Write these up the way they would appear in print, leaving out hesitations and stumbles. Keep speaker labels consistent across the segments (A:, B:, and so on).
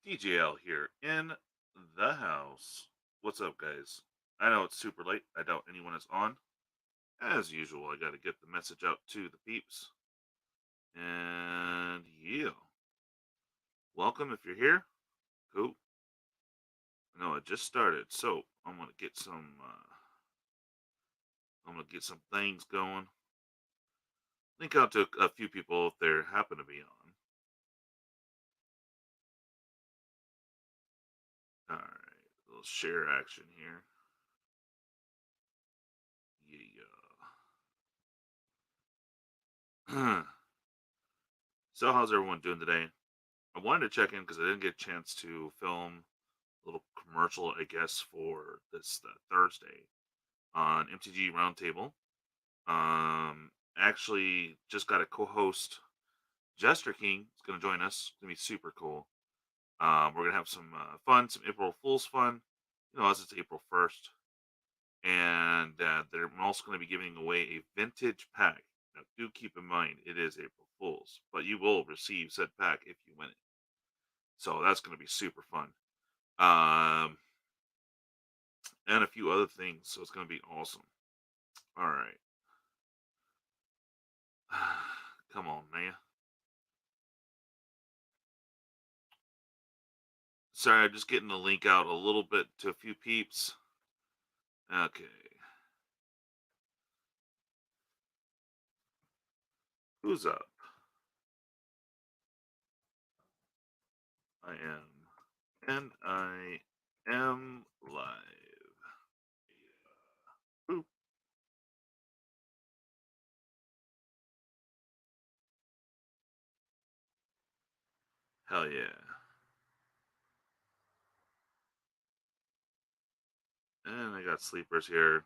A: djL here in the house. What's up, guys? I know it's super late. I doubt anyone is on. As usual, I got to get the message out to the peeps. And yeah, welcome if you're here. Cool. I know it just started, so I'm gonna get some. I'm gonna get some things going. Link out to a few people if they happen to be on. All right, a little share action here. Yeah. So how's everyone doing today? I wanted to check in because I didn't get a chance to film a little commercial, I guess, for this Thursday on MTG Roundtable. Actually, just got a co-host, Jester King, is going to join us. It's going to be super cool. We're going to have some fun, some April Fool's fun, as it's April 1st. And they're also going to be giving away a vintage pack. Now, do keep in mind, it is April Fool's, but you will receive said pack if you win it. So that's going to be super fun. Um, and a few other things. So it's going to be awesome. All right. Come on, man. Sorry, I'm just getting the link out a little bit to a few peeps. Okay. Who's up? I am. And I am live. Boop. Hell yeah. And I got sleepers here.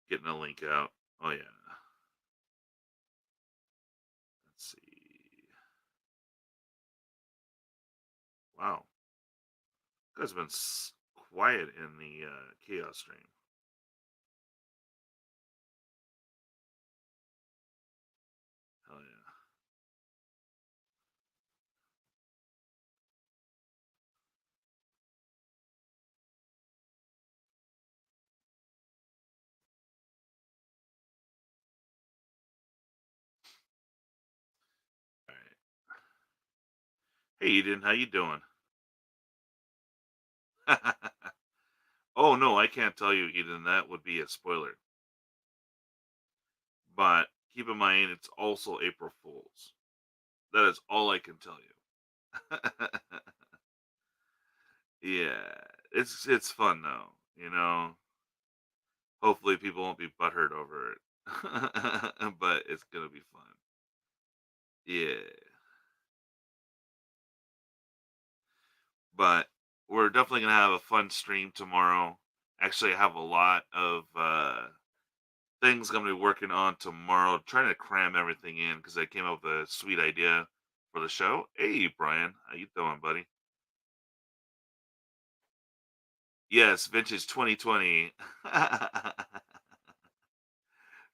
A: Getting a link out. Oh, yeah. Let's see. Wow. You guys have been quiet in the chaos stream. Hell yeah. All right. Hey, Eden, how you doing? Oh no, I can't tell you, Eden. That would be a spoiler. But keep in mind, it's also April Fools. That is all I can tell you. Yeah, it's fun though. Hopefully people won't be butthurt over it, but it's gonna be fun. Yeah, but we're definitely gonna have a fun stream tomorrow. Actually, I have a lot of things I'm gonna be working on tomorrow, trying to cram everything in because I came up with a sweet idea for the show. Hey, Brian, how you doing, buddy? Yes, vintage 2020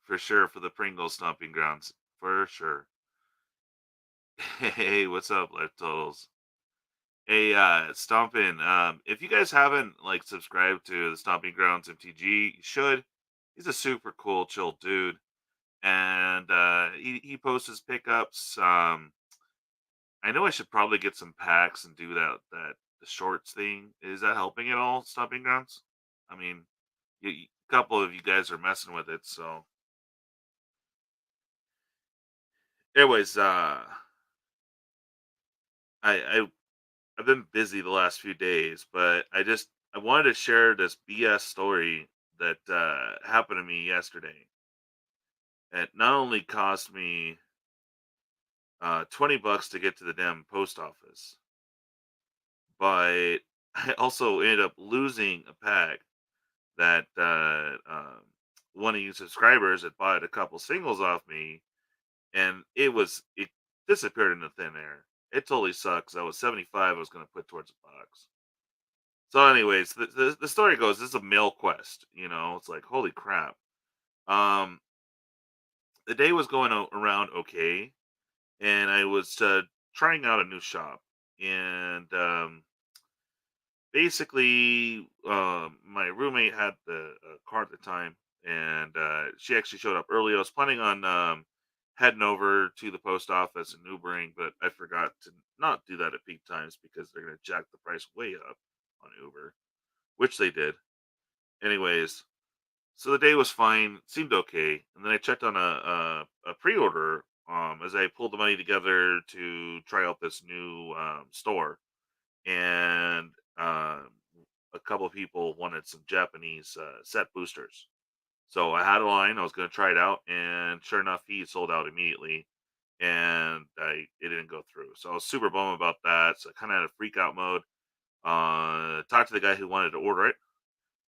A: for sure for the Pringles stomping grounds for sure. Hey, what's up, Life Totals? Hey, Stompin. If you guys haven't like subscribed to the Stomping Grounds MTG, you should. He's a super cool, chill dude, and he posts his pickups. I know I should probably get some packs and do that the shorts thing. Is that helping at all, Stomping Grounds? I mean, a couple of you guys are messing with it, so. Anyways, I I've been busy the last few days, but I wanted to share this BS story that happened to me yesterday. It not only cost me $20 to get to the damn post office, but I also ended up losing a pack that one of you subscribers had bought a couple singles off me, and it disappeared into thin air. It totally sucks. I was 75. I was going to put towards a box. So, anyways, the story goes: this is a mail quest. It's like holy crap. Um, the day was going around okay, and I was trying out a new shop, and basically, my roommate had the car at the time, and she actually showed up early. I was planning on heading over to the post office and Ubering, but I forgot to not do that at peak times because they're going to jack the price way up on Uber, which they did. Anyways, so the day was fine, seemed okay, and then I checked on a pre-order as I pulled the money together to try out this new store, and a couple of people wanted some Japanese set boosters. So I had a line. I was going to try it out, and sure enough, he sold out immediately, and it didn't go through. So I was super bummed about that. So I kind of had a freak out mode. Talked to the guy who wanted to order it,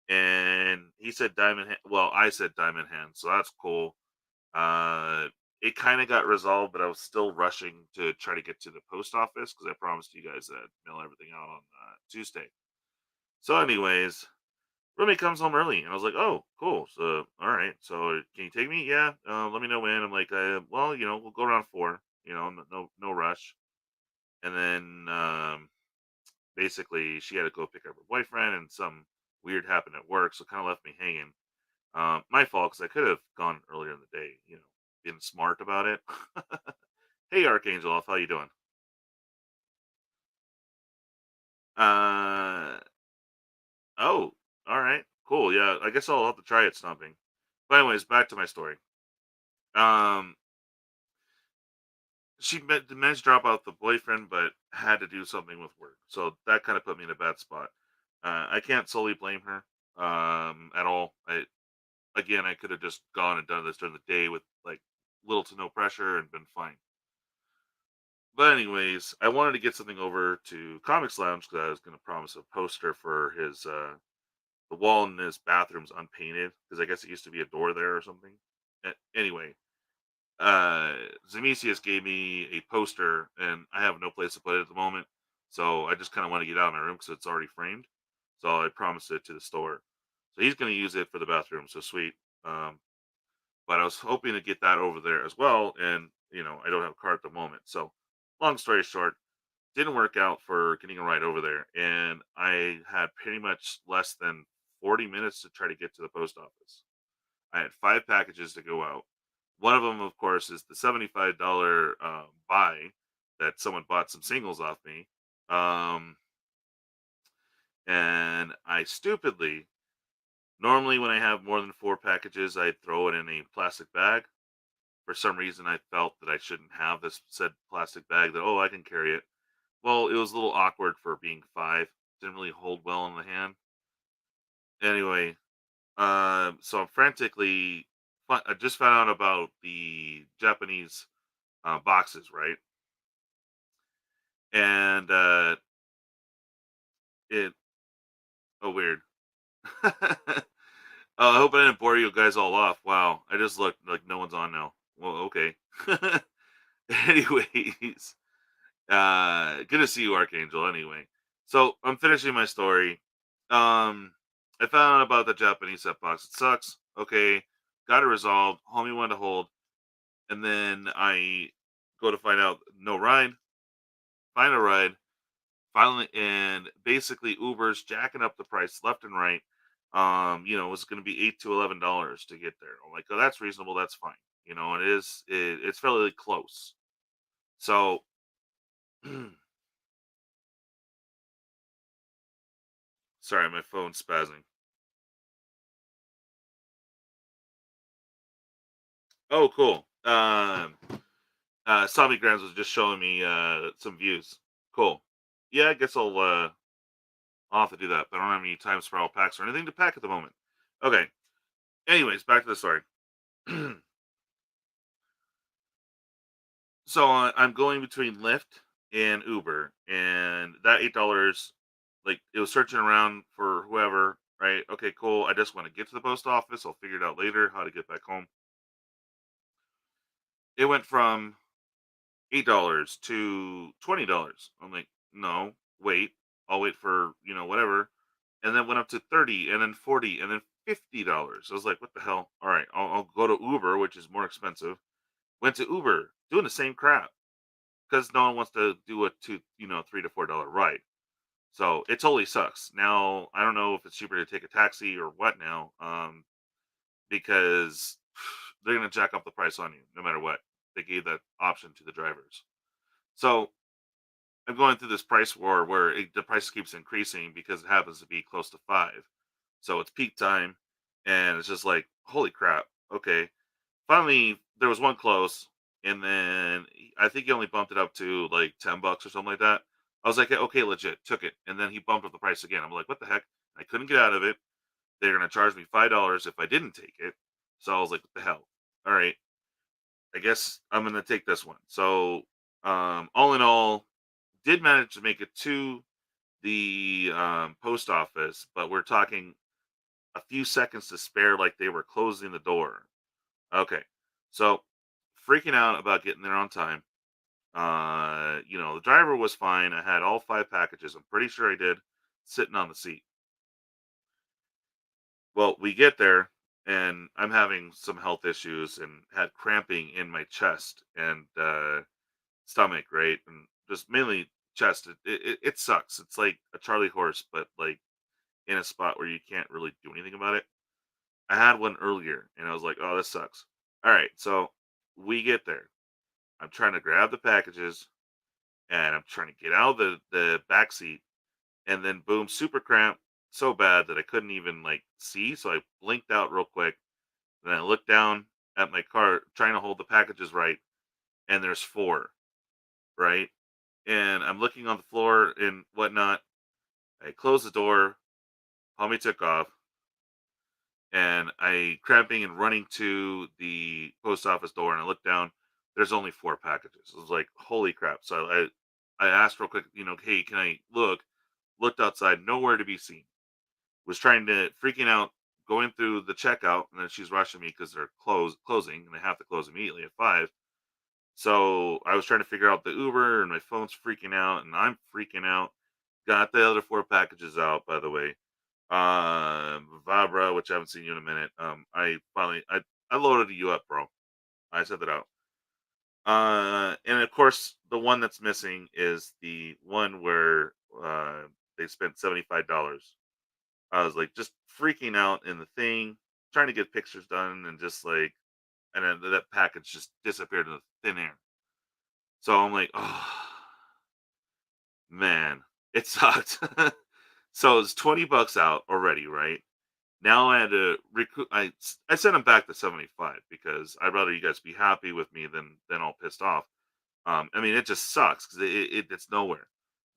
A: and he said diamond. Well, I said diamond hand, so that's cool. Uh, it kind of got resolved, but I was still rushing to try to get to the post office because I promised you guys that I'd mail everything out on Tuesday. So, anyways, roommate comes home early, and I was like, "Oh, cool. So, all right. So, can you take me? Yeah. Let me know when." I'm like, "Well, we'll go around 4. No rush." And then, basically, she had to go pick up her boyfriend, and some weird happened at work, so kind of left me hanging. My fault because I could have gone earlier in the day. Being smart about it. Hey, Archangel, how you doing? Uh, oh, all right, cool. Yeah, I guess I'll have to try it stomping. But anyways, back to my story. Um, she managed to drop out the boyfriend, but had to do something with work, so that kind of put me in a bad spot. I can't solely blame her at all. I could have just gone and done this during the day with like little to no pressure and been fine. But anyways, I wanted to get something over to Comics Lounge because I was going to promise a poster for his the wall in his bathroom's unpainted because I guess it used to be a door there or something. Anyway, uh, Zemesius gave me a poster, and I have no place to put it at the moment. So I just kind of want to get out of my room because it's already framed. So I promised it to the store. So he's going to use it for the bathroom. So sweet. Um, but I was hoping to get that over there as well, and I don't have a car at the moment. So long story short, didn't work out for getting a ride over there, and I had pretty much less than 40 minutes to try to get to the post office. I had 5 packages to go out. One of them, of course, is the $75 buy that someone bought some singles off me. Um, and I stupidly, normally when I have more than 4 packages, I throw it in a plastic bag. For some reason, I felt that I shouldn't have this said plastic bag, that, oh, I can carry it. Well, it was a little awkward for being 5. Didn't really hold well in the hand. Anyway, so I'm frantically. I just found out about the Japanese boxes, right? And it. Oh, weird. Oh, I hope I didn't bore you guys all off. Wow, I just looked like no one's on now. Well, okay. Anyways, good to see you, Archangel. Anyway, so I'm finishing my story. Um, I found out about the Japanese set box. It sucks. Okay, got it resolved. Homie wanted to hold, and then I go to find out no ride. Find a ride. Finally, and basically Uber's jacking up the price left and right. It's going to be $8 to $11 to get there. I'm like, oh, that's reasonable. That's fine. And it is. It's fairly close. So, sorry, my phone's spazzing. Oh, cool. Tommy Grams was just showing me some views. Cool. Yeah, I guess I'll have to do that. But I don't have any time spiral packs or anything to pack at the moment. Okay. Anyways, back to the story. So I'm going between Lyft and Uber, and that $8, like it was searching around for whoever. Right? Okay, cool. I just want to get to the post office. I'll figure it out later how to get back home. It went from $8 to $20. I'm like, no, wait. I'll wait for whatever, and then went up to 30, and then 40, and then $50. I was like, what the hell? All right, I'll go to Uber, which is more expensive. Went to Uber, doing the same crap. because no one wants to do a $3 to $4 ride. So it totally sucks. Now I don't know if it's cheaper to take a taxi or what now, because they're gonna jack up the price on you no matter what. They gave that option to the drivers. So I'm going through this price war where the price keeps increasing because it happens to be close to 5. So it's peak time, and it's just like, holy crap. Okay. Finally, there was one close, and then I think he only bumped it up to like $10 or something like that. I was like, okay, legit, took it. And then he bumped up the price again. I'm like, what the heck? I couldn't get out of it. They're gonna charge me $5 if I didn't take it. So I was like, what the hell? All right, I guess I'm gonna take this one. So all in all, did manage to make it to the post office, but we're talking a few seconds to spare, like they were closing the door. Okay, so freaking out about getting there on time. The driver was fine. I had all 5 packages. I'm pretty sure I did, sitting on the seat. Well, we get there, and I'm having some health issues and had cramping in my chest and stomach, right? And just mainly chest. It sucks. It's like a Charlie horse, but like in a spot where you can't really do anything about it. I had one earlier, and I was like, oh, this sucks. All right, so we get there. I'm trying to grab the packages, and I'm trying to get out of the back seat, and then boom, super cramp so bad that I couldn't even like see. So I blinked out real quick. Then I looked down at my cart, trying to hold the packages right, and there's 4, right? And I'm looking on the floor and whatnot. I closed the door, homie took off, and I cramping and running to the post office door, and I looked down. There's only 4 packages. I was like, holy crap! So I asked real quick, hey, can I look? Looked outside, nowhere to be seen. Was trying to freaking out, going through the checkout, and then she's rushing me because they're closing, and they have to close immediately at 5. So I was trying to figure out the Uber, and my phone's freaking out, and I'm freaking out. Got the other 4 packages out, by the way. Vabra, which I haven't seen you in a minute. I loaded you up, bro. I sent it out. And of course, the one that's missing is the one where they spent $75. I was like just freaking out in the thing, trying to get pictures done, and just like, and then that package just disappeared in the thin air. So I'm like, oh man, it sucked. So it's $20 out already, right? Now I had to recoup. I sent him back to 75 because I'd rather you guys be happy with me than all pissed off. I mean, it just sucks because it's nowhere.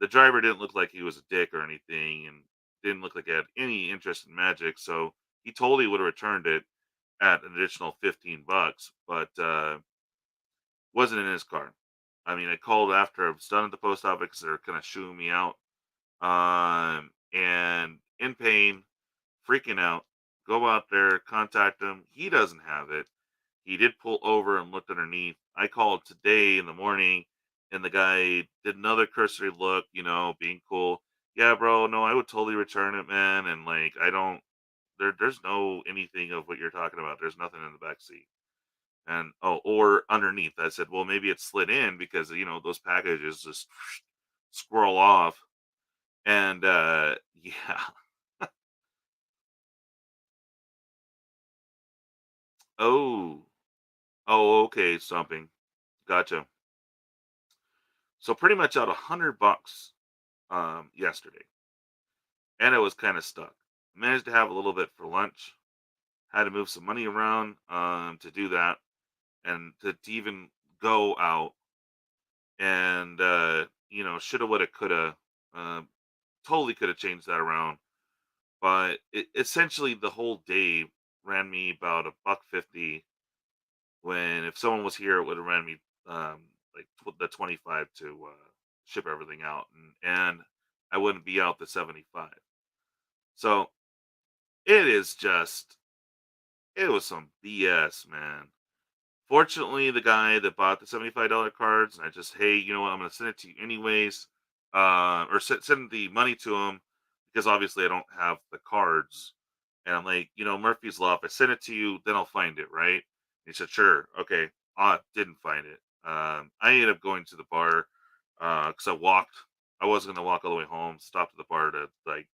A: The driver didn't look like he was a dick or anything, and didn't look like he had any interest in Magic. So he totally would have returned it at an additional $15, but wasn't in his car. I mean, I called after I was done at the post office because they're kind of shooing me out, and in pain, freaking out. Go out there, contact him. He doesn't have it. He did pull over and looked underneath. I called today in the morning, and the guy did another cursory look, being cool. Yeah, bro, no, I would totally return it, man. And like, I don't. There's no anything of what you're talking about. There's nothing in the back seat. And or underneath. I said, well, maybe it slid in because those packages just squirrel off. And yeah. Oh, oh, okay, something. Gotcha. So pretty much out $100 yesterday, and I was kind of stuck. Managed to have a little bit for lunch. Had to move some money around to do that, and to even go out, and shoulda, woulda, coulda, uh, totally could have changed that around. But essentially, the whole day ran me about a buck 50. When if someone was here, it would have ran me like the 25 to ship everything out, and I wouldn't be out the 75. So it was some BS, man. Fortunately, the guy that bought the $75 cards, and I just, hey, you know what? I'm going to send it to you anyways, or send the money to him because obviously I don't have the cards. And I'm like, Murphy's Law. If I send it to you, then I'll find it, right? He said, sure, okay. Didn't find it. I ended up going to the bar because I walked. I wasn't gonna walk all the way home. Stopped at the bar to like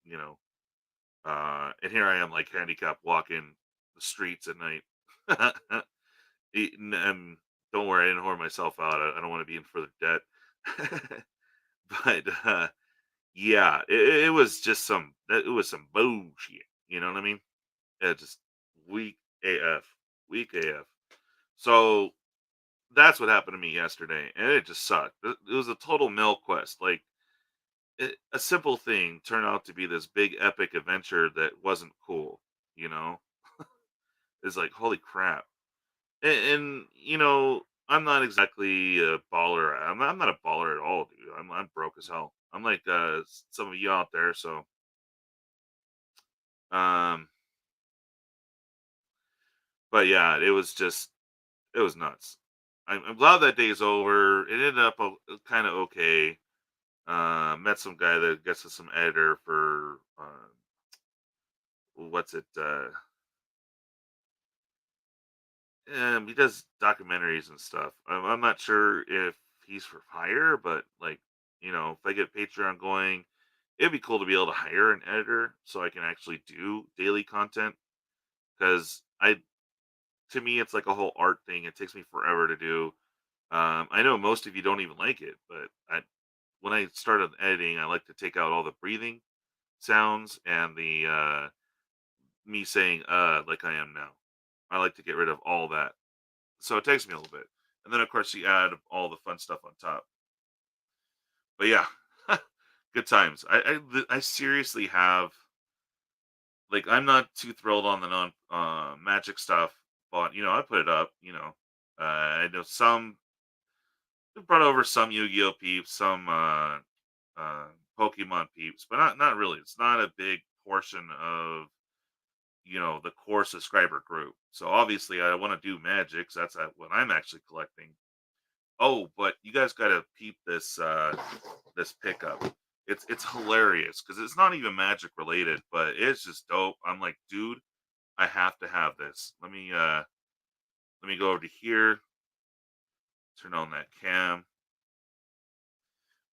A: and here I am like handicapped walking the streets at night. And don't worry, I didn't whore myself out. I don't want to be in further debt. But yeah, it was just it was some bullshit. You know what I mean? Just weak AF, weak AF. So that's what happened to me yesterday, and it just sucked. It was a total mill quest. Like a simple thing turned out to be this big epic adventure that wasn't cool. You know, it's like holy crap. And I'm not exactly a baller. I'm not a baller at all, dude. I'm broke as hell. I'm like some of you out there. So um, but yeah, it was nuts. I'm glad that day's over. It ended up kind of okay. Met some guy that gets us some editor for what's it? He does documentaries and stuff. I'm not sure if he's for hire, but like if I get Patreon going, it'd be cool to be able to hire an editor so I can actually do daily content. Because to me, it's like a whole art thing. It takes me forever to do. I know most of you don't even like it, but when I started editing, I like to take out all the breathing sounds and the me saying like I am now. I like to get rid of all that. So it takes me a little bit. And then of course you add all the fun stuff on top. But yeah, good times. I seriously have like I'm not too thrilled on the non magic stuff, but I put it up, I know some we brought over some Yu-Gi-Oh peeps, some uh Pokemon peeps, but not really. It's not a big portion of the core subscriber group. So obviously I want to do magic. So that's what I'm actually collecting. Oh, but you guys gotta peep this pickup. It's hilarious because it's not even magic related, but it's just dope. I'm like, dude, I have to have this. Let me go over to here, turn on that cam.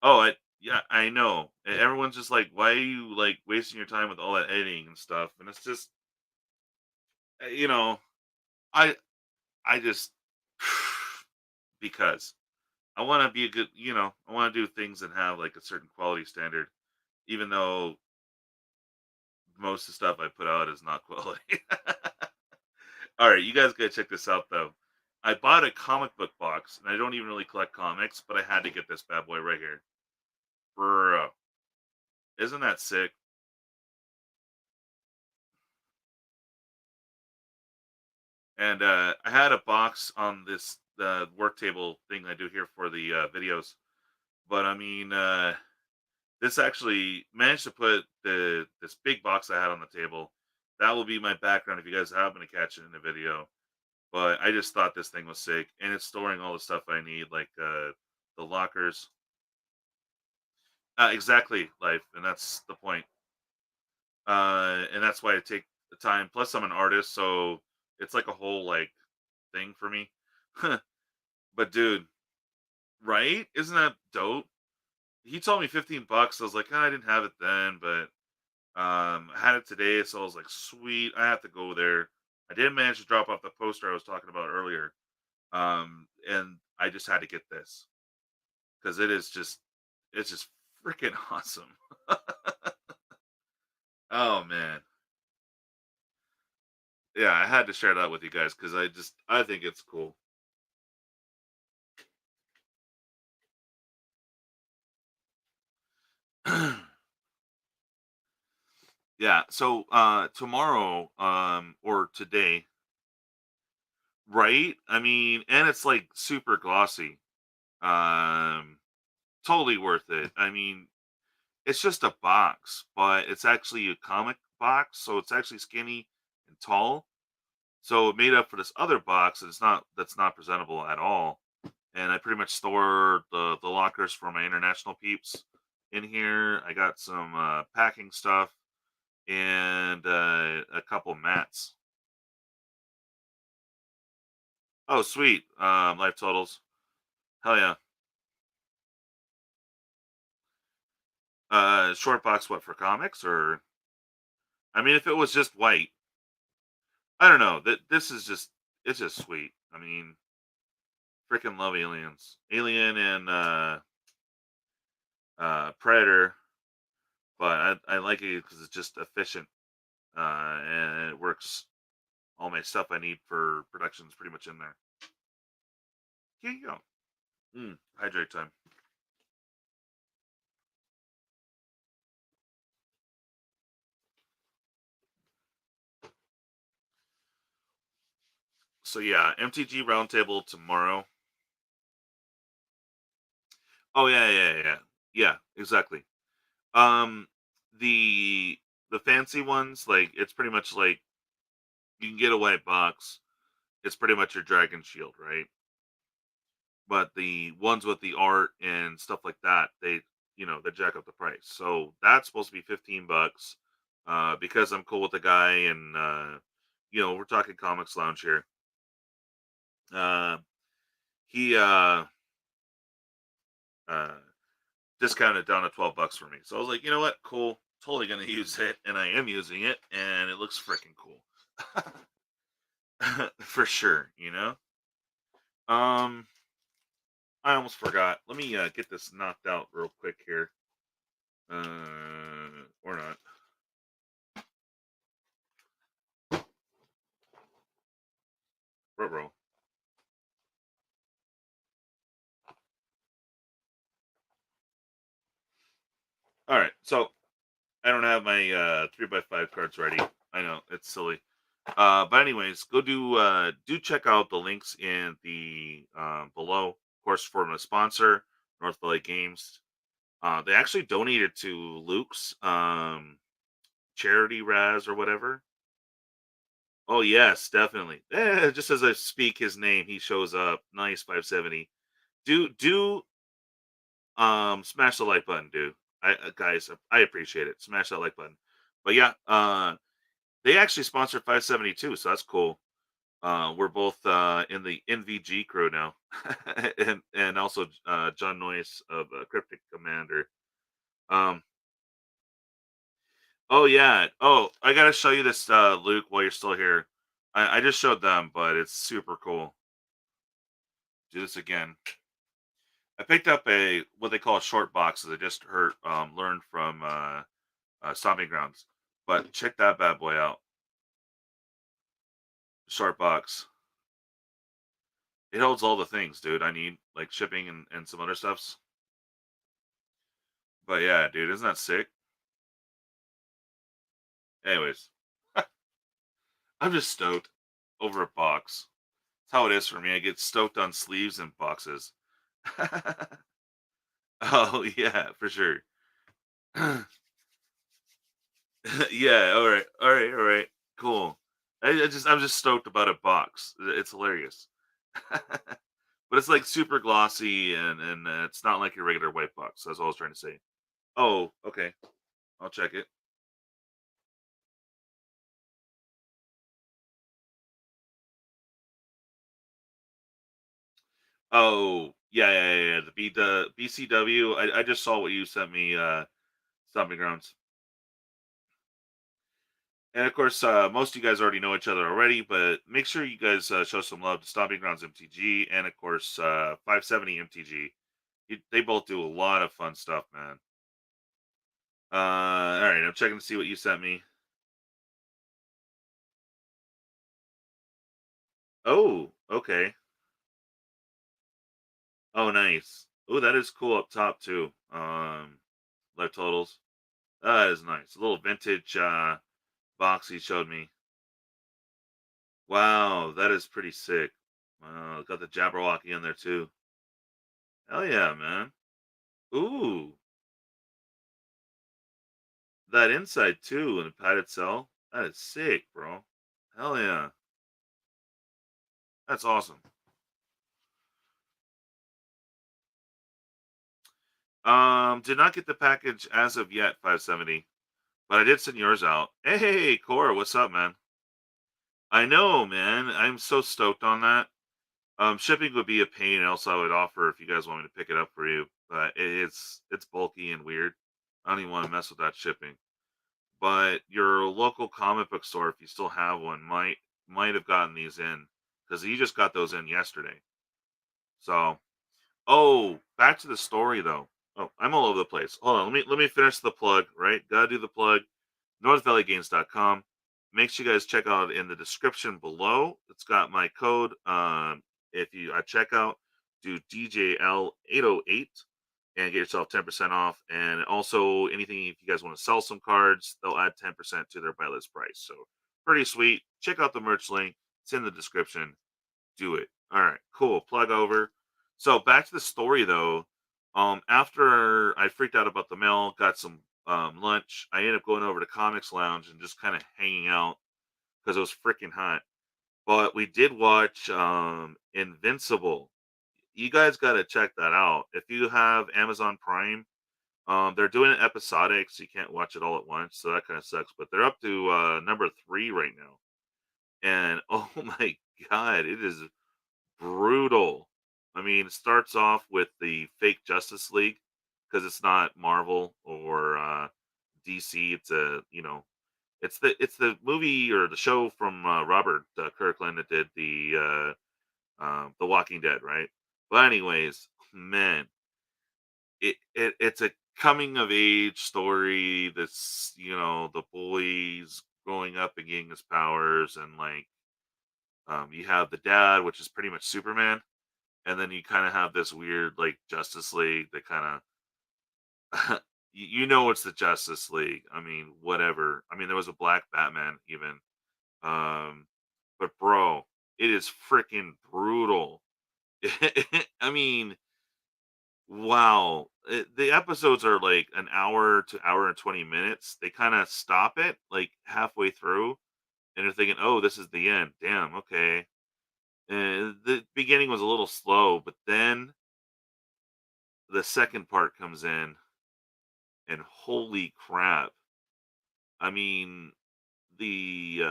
A: Oh, yeah, I know. Everyone's just like, why are you like wasting your time with all that editing and stuff? And it's just, uh, you know, I I just because I want to be a good, I want to do things and have like a certain quality standard, even though most of the stuff I put out is not quality. All right, you guys gotta check this out though. I bought a comic book box, and I don't even really collect comics, but I had to get this bad boy right here. Bro, isn't that sick? And I had a box on this the work table thing I do here for the videos, but I mean, this actually managed to put this big box I had on the table. That will be my background if you guys happen to catch it in the video. But I just thought this thing was sick, and it's storing all the stuff I need, like the lockers. Exactly, life, and that's the point. And that's why I take the time. Plus, I'm an artist, so it's like a whole like thing for me. But dude, right? Isn't that dope? He told me 15 bucks. I was like, I didn't have it then, but I had it today, so I was like, sweet, I have to go there. I did manage to drop off the poster I was talking about earlier. And I just had to get this because it's just freaking awesome. Oh man, yeah, I had to share that with you guys because I think it's cool. Yeah, so tomorrow or today, right? I mean, and it's like super glossy. Um Totally worth it. I mean, it's just a box, but it's actually a comic box, so it's actually skinny and tall. So it made up for this other box that's not presentable at all. And I pretty much store the lockers for my international peeps in here. I got some packing stuff and a couple mats. Oh, sweet. Life totals. Hell yeah. Short box, what, for comics? Or, I mean, if it was just white, I don't know. This is just, it's just sweet. I mean, freaking love aliens. Alien and Predator, but I like it because it's just efficient, and it works. All my stuff I need for production is pretty much in there. Here you go. Hydrate time. So yeah, MTG roundtable tomorrow. Oh yeah, exactly. Um, the the fancy ones, like it's pretty much like you can get a white box. It's pretty much your Dragon Shield, right? But the ones with the art and stuff like that, they jack up the price. So that's supposed to be $15. Because I'm cool with the guy, and we're talking Comics Lounge here. Uh, he uh discounted down to $12 for me. So I was like, you know what, cool, totally gonna use it, and I am using it, and it looks freaking cool. For sure, you know. Um, I almost forgot. Let me get this knocked out real quick here. Or not. Bro. All right, so I don't have my 3x5 cards ready. I know it's silly. But anyways, do check out the links in the below. Of course, for my sponsor, North Valley Games. They actually donated to Luke's charity Raz or whatever. Oh yes, definitely. Just as I speak his name, he shows up. Nice 570. Do smash the like button, dude. Guys, I appreciate it. Smash that like button. But yeah, they actually sponsored 572, so that's cool. We're both in the NVG crew now, and also John Noyce of Cryptic Commander. Um, oh yeah. Oh, I gotta show you this, Luke, while you're still here. I just showed them, but it's super cool. Do this again. I picked up a what they call a short box that I just learned from Stomping Grounds. But check that bad boy out. Short box. It holds all the things, dude. I need like shipping and some other stuffs. But yeah, dude, isn't that sick? Anyways, I'm just stoked over a box. That's how it is for me. I get stoked on sleeves and boxes. Oh yeah, for sure. Yeah, all right, cool. I'm just stoked about a box. It's hilarious. But it's like super glossy, and it's not like your regular white box. That's all I was trying to say. Oh, okay. I'll check it. Oh, yeah. The BCW. I just saw what you sent me. Stomping Grounds. And of course, most of you guys already know each other already, but make sure you guys show some love to Stomping Grounds MTG, and of course 570 MTG. They both do a lot of fun stuff, man. All right, I'm checking to see what you sent me. Oh, okay. Oh, nice. Oh, that is cool up top too. Life totals. That is nice. A little vintage box he showed me. Wow, that is pretty sick. Wow, got the Jabberwocky in there too. Hell yeah, man. Ooh, that inside too in a padded cell. That is sick, bro. Hell yeah. That's awesome. Did not get the package as of yet, 570, but I did send yours out. Hey, Cora, what's up, man? I know, man. I'm so stoked on that. Shipping would be a pain. And also, I would offer if you guys want me to pick it up for you, but it's bulky and weird. I don't even want to mess with that shipping. But your local comic book store, if you still have one, might have gotten these in because you just got those in yesterday. So, oh, back to the story though. Oh, I'm all over the place. Hold on, let me finish the plug. Right, gotta do the plug. NorthValleyGames.com. Make sure you guys check out in the description below. It's got my code. If you at checkout, do djL 808 and get yourself 10% off. And also anything if you guys want to sell some cards, they'll add 10% to their buy list price. So pretty sweet. Check out the merch link. It's in the description. Do it. All right, cool. Plug over. So back to the story though. After I freaked out about the mail, got some lunch, I ended up going over to Comics Lounge and just kind of hanging out because it was freaking hot. But we did watch Invincible. You guys got to check that out. If you have Amazon Prime, they're doing it episodic, so you can't watch it all at once. So that kind of sucks. But they're up to number 3 right now, and oh my god, it is brutal. I mean, it starts off with the fake Justice League because it's not Marvel or DC. It's it's the movie or the show from Robert Kirkland that did the Walking Dead, right? But anyways, man, it's a coming of age story. That's the boys growing up and getting his powers, and like you have the dad, which is pretty much Superman, and then you kind of have this weird like Justice League that kind of it's the Justice League. I mean, whatever. I mean, there was a black Batman even. Um, but bro, it is freaking brutal. I mean, wow. The episodes are like an hour to hour and 20 minutes. They kind of stop it like halfway through and you're thinking, "Oh, this is the end." Damn, okay. The beginning was a little slow, but then the second part comes in and holy crap. I mean, the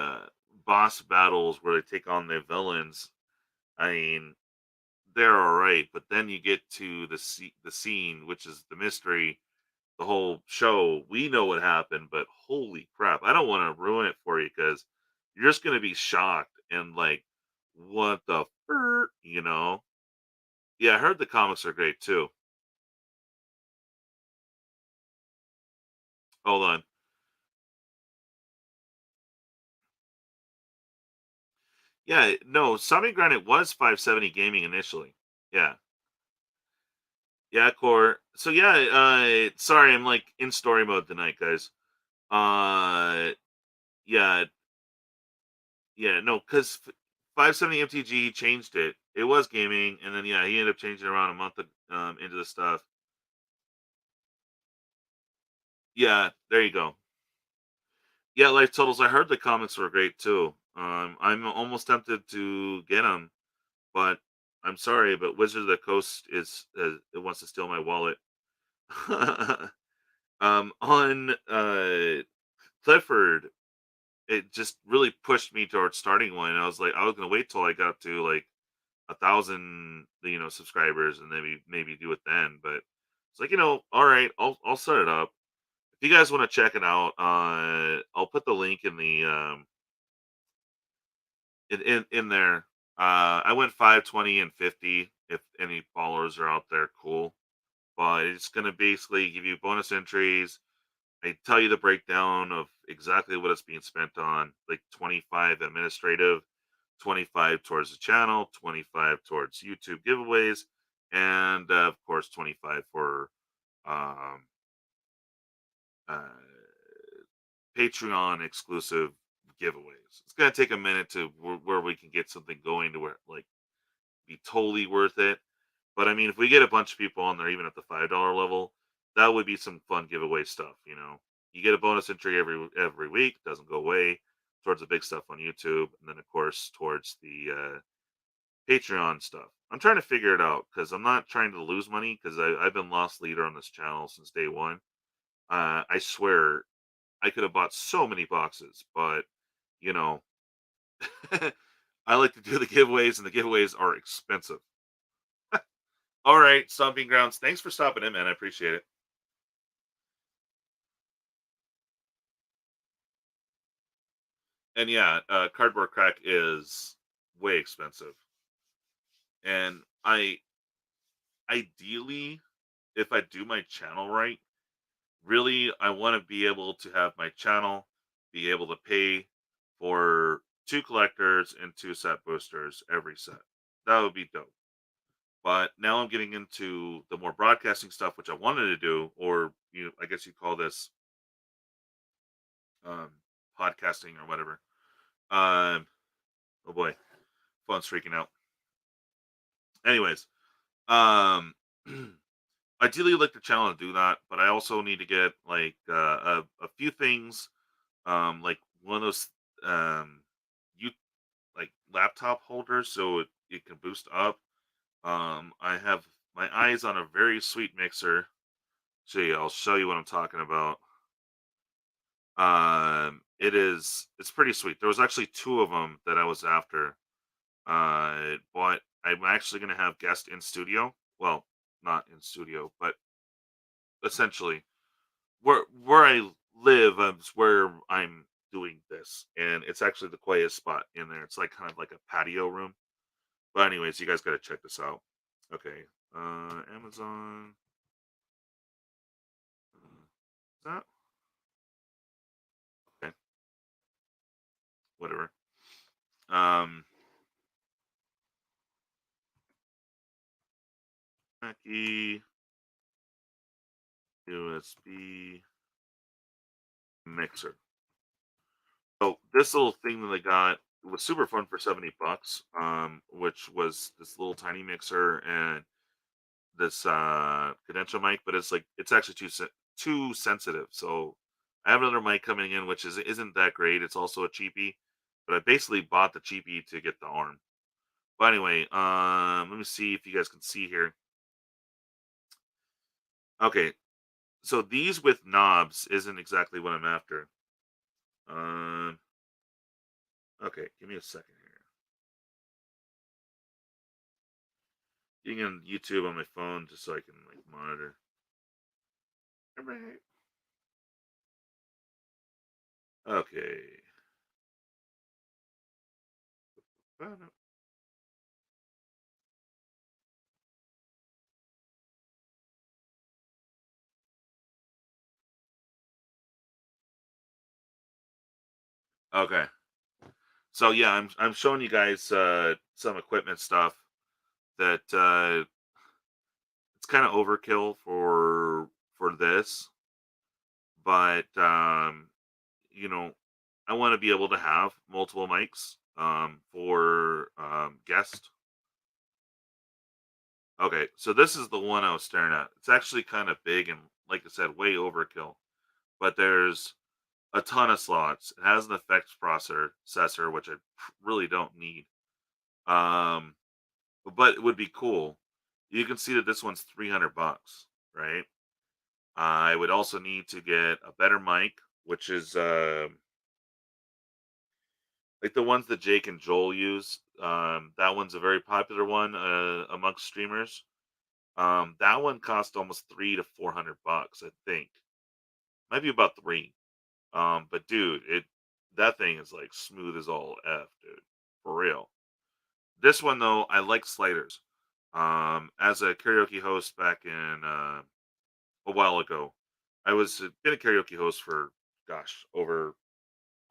A: boss battles where they take on the villains, I mean, they're all right, but then you get to the scene, which is the mystery, the whole show. We know what happened, but holy crap! I don't want to ruin it for you because you're just gonna be shocked and like, what the you know? Yeah, I heard the comics are great too. Hold on. Yeah, no, Sonic Granite was 570 gaming initially. Yeah. Yeah, core. So yeah, sorry, I'm like in story mode tonight, guys. Uh yeah, yeah, no, because 570 MTG changed it. It was gaming, and then yeah, he ended up changing it around a month into the stuff. Yeah, there you go. Yeah, Life Totals. I heard the comics were great too. I'm almost tempted to get them, but I'm sorry, but Wizard of the Coast is it wants to steal my wallet. On Clifford, it just really pushed me towards starting one. I was like, I was gonna wait till I got to like 1,000, subscribers, and maybe do it then. But it's like, all right, I'll set it up. If you guys want to check it out, I'll put the link in the in there. I went 520 and 50. If any followers are out there, cool. But it's gonna basically give you bonus entries. I tell you the breakdown of exactly what it's being spent on, like 25 administrative, 25 towards the channel, 25 towards YouTube giveaways, and of course 25 for um, uh, Patreon exclusive giveaways. It's gonna take a minute to where we can get something going to where like be totally worth it. But I mean, if we get a bunch of people on there, even at the $5 level, that would be some fun giveaway stuff. You get a bonus entry every week, doesn't go away towards the big stuff on YouTube, and then of course towards the Patreon stuff. I'm trying to figure it out because I'm not trying to lose money because I've been lost leader on this channel since day one. I swear I could have bought so many boxes, but you know, I like to do the giveaways, and the giveaways are expensive. All right, Stomping Grounds. Thanks for stopping in, man. I appreciate it. And yeah, cardboard crack is way expensive. And I ideally, if I do my channel right, really I want to be able to have my channel be able to pay for two collectors and two set boosters every set. That would be dope. But now I'm getting into the more broadcasting stuff, which I wanted to do, or I guess you call this um, podcasting or whatever. Oh boy, phone's freaking out. Anyways, um, ideally, like the channel to do that, but I also need to get like a few things, like one of those you like laptop holders, so it can boost up. I have my eyes on a very sweet mixer. So yeah, I'll show you what I'm talking about. It's pretty sweet. There was actually two of them that I was after. But I'm actually gonna have guest in studio. Well, not in studio, but essentially where I live is where I'm doing this, and it's actually the quietest spot in there. It's like kind of like a patio room. But anyways, you guys got to check this out. Okay, Amazon. Is that okay? Whatever. Um, Mackie USB mixer. So this little thing that I got was super fun for 70 bucks. Which was this little tiny mixer and this condenser mic, but it's actually too sensitive. So I have another mic coming in, which isn't that great. It's also a cheapie, but I basically bought the cheapie to get the arm. But anyway, let me see if you guys can see here. Okay, so these with knobs isn't exactly what I'm after. Um, okay, give me a second here. Getting on YouTube on my phone just so I can like monitor. Alright. Okay. Okay. So yeah, I'm showing you guys some equipment stuff that it's kind of overkill for this, but you know, I want to be able to have multiple mics for guest. Okay, so this is the one I was staring at. It's actually kind of big and like I said, way overkill. But there's a ton of slots. It has an effects processor, which I really don't need. Um, but it would be cool. You can see that this one's 300 bucks, right? I would also need to get a better mic, which is like the ones that Jake and Joel use. That one's a very popular one amongst streamers. That one cost almost 300 to 400 bucks, I think. Might be about three. But dude, it that thing is like smooth as all f, dude, for real. This one though, I like sliders. As a karaoke host back in a while ago, I was been a karaoke host for gosh over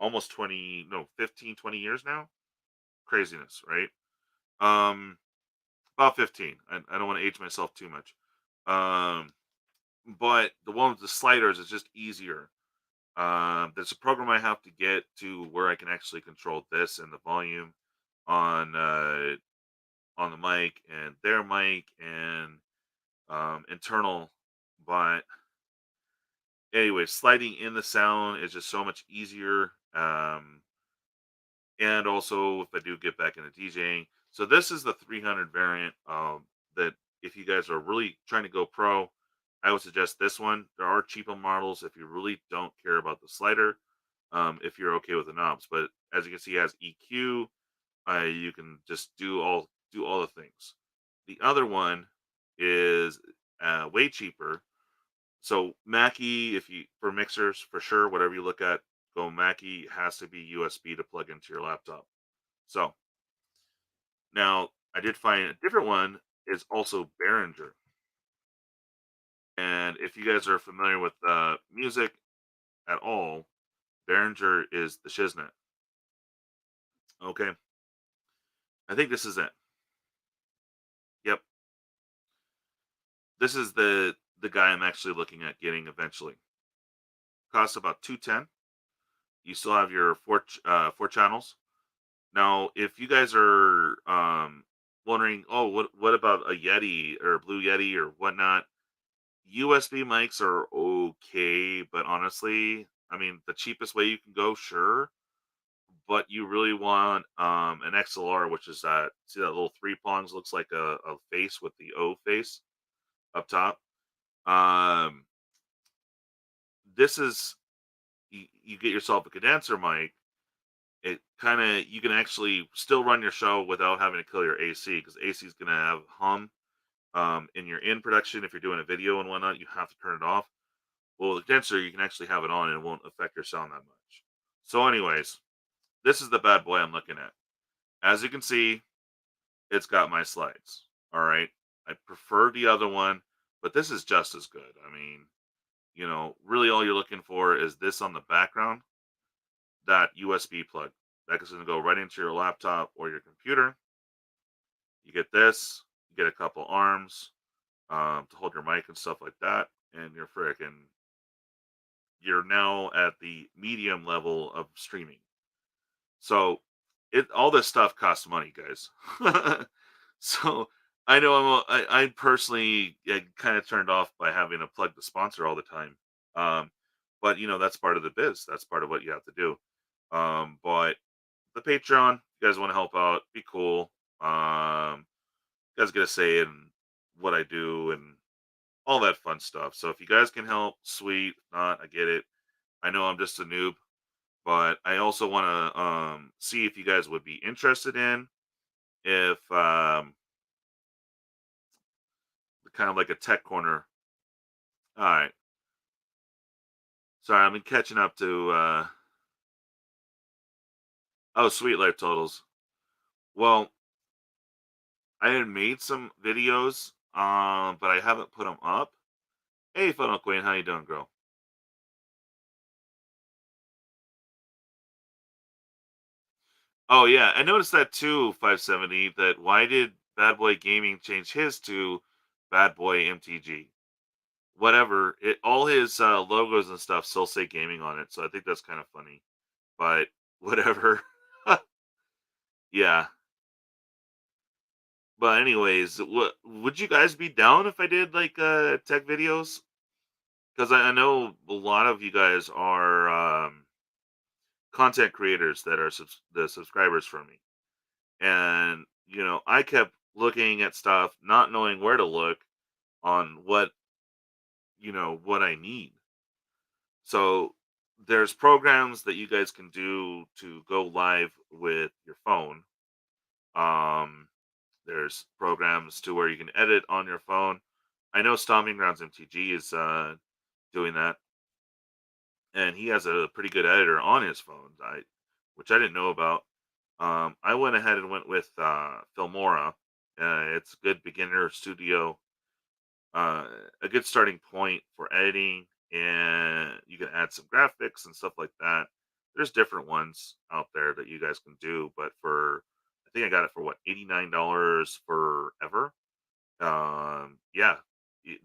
A: almost 20, no 15, 20 years now. Craziness, right? Um, about 15. I don't want to age myself too much. Um, but the one with the sliders is just easier. There's a program I have to get to where I can actually control this and the volume on on the mic and their mic and internal. But anyway, sliding in the sound is just so much easier. And also, if I do get back into DJing, so this is the 300 variant. That if you guys are really trying to go pro, I would suggest this one. There are cheaper models if you really don't care about the slider. If you're okay with the knobs, but as you can see, it has EQ. You can just do all the things. The other one is way cheaper. So Mackie, if you for mixers for sure, whatever you look at, go Mackie has to be USB to plug into your laptop. So now I did find a different one is also Behringer, and if you guys are familiar with music at all, Behringer is the shiznit. Okay, I think this is it. Yep, this is the guy I'm actually looking at getting eventually. Costs about 210. You still have your four channels. Now, if you guys are wondering, oh, what about a Yeti or a Blue Yeti or whatnot? USB mics are okay, but honestly, I mean, the cheapest way you can go, sure, but you really want an XLR, which is that see that little three prongs looks like a face with the O face up top. Um, this is you get yourself a condenser mic. It kind of you can actually still run your show without having to kill your AC because AC is going to have hum. In your in production, if you're doing a video and whatnot, you have to turn it off. Well, the condenser, you can actually have it on and it won't affect your sound that much. So, anyways, this is the bad boy I'm looking at. As you can see, it's got my slides. All right. I prefer the other one, but this is just as good. I mean, really all you're looking for is this on the background, that USB plug. That is going to go right into your laptop or your computer. You get this, you get a couple arms to hold your mic and stuff like that, and you're now at the medium level of streaming. So it all this stuff costs money, guys. So I know I personally get kind of turned off by having to plug the sponsor all the time. Um, but that's part of the biz. That's part of what you have to do. But the Patreon, you guys want to help out, be cool. You guys get a say in what I do and all that fun stuff. So if you guys can help, sweet. If not, I get it. I know I'm just a noob, but I also want to see if you guys would be interested in if kind of like a tech corner. All right, sorry, I've been catching up to. Oh, sweet life totals. Well, I had made some videos, but I haven't put them up. Hey, Funnel Queen, how you doing, girl? Oh yeah, I noticed that too. 570. That why did Bad Boy Gaming change his to Bad Boy MTG? Whatever. All his logos and stuff still say gaming on it, so I think that's kind of funny. But whatever. Yeah. But anyways, what would you guys be down if I did like tech videos? Because I know a lot of you guys are content creators that are the subscribers for me, and I kept looking at stuff, not knowing where to look on what I need. So there's programs that you guys can do to go live with your phone. Um, there's programs to where you can edit on your phone. I know Stomping Grounds MTG is doing that, and he has a pretty good editor on his phone. Which I didn't know about. I went ahead and went with Filmora. It's a good beginner studio, uh, a good starting point for editing, and you can add some graphics and stuff like that. There's different ones out there that you guys can do, but I think I got it for what $89 forever. Yeah,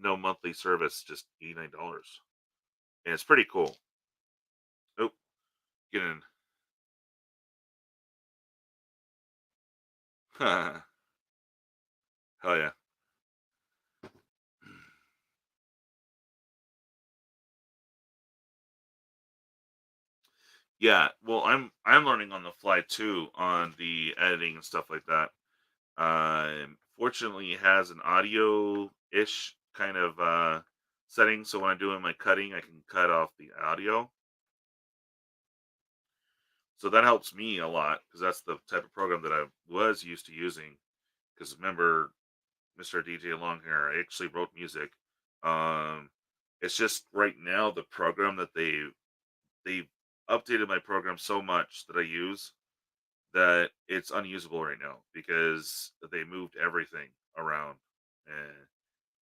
A: no monthly service, just $89, and it's pretty cool. Oh, get in. Hell yeah. Yeah, well, I'm learning on the fly too on the editing and stuff like that. Fortunately, it has an audio-ish kind of setting, so when I'm doing my cutting, I can cut off the audio. So that helps me a lot because that's the type of program that I was used to using. Because remember, Mr. DJ Longhair, I actually wrote music. Um, it's just right now the program that they updated my program so much that I use that it's unusable right now because they moved everything around, and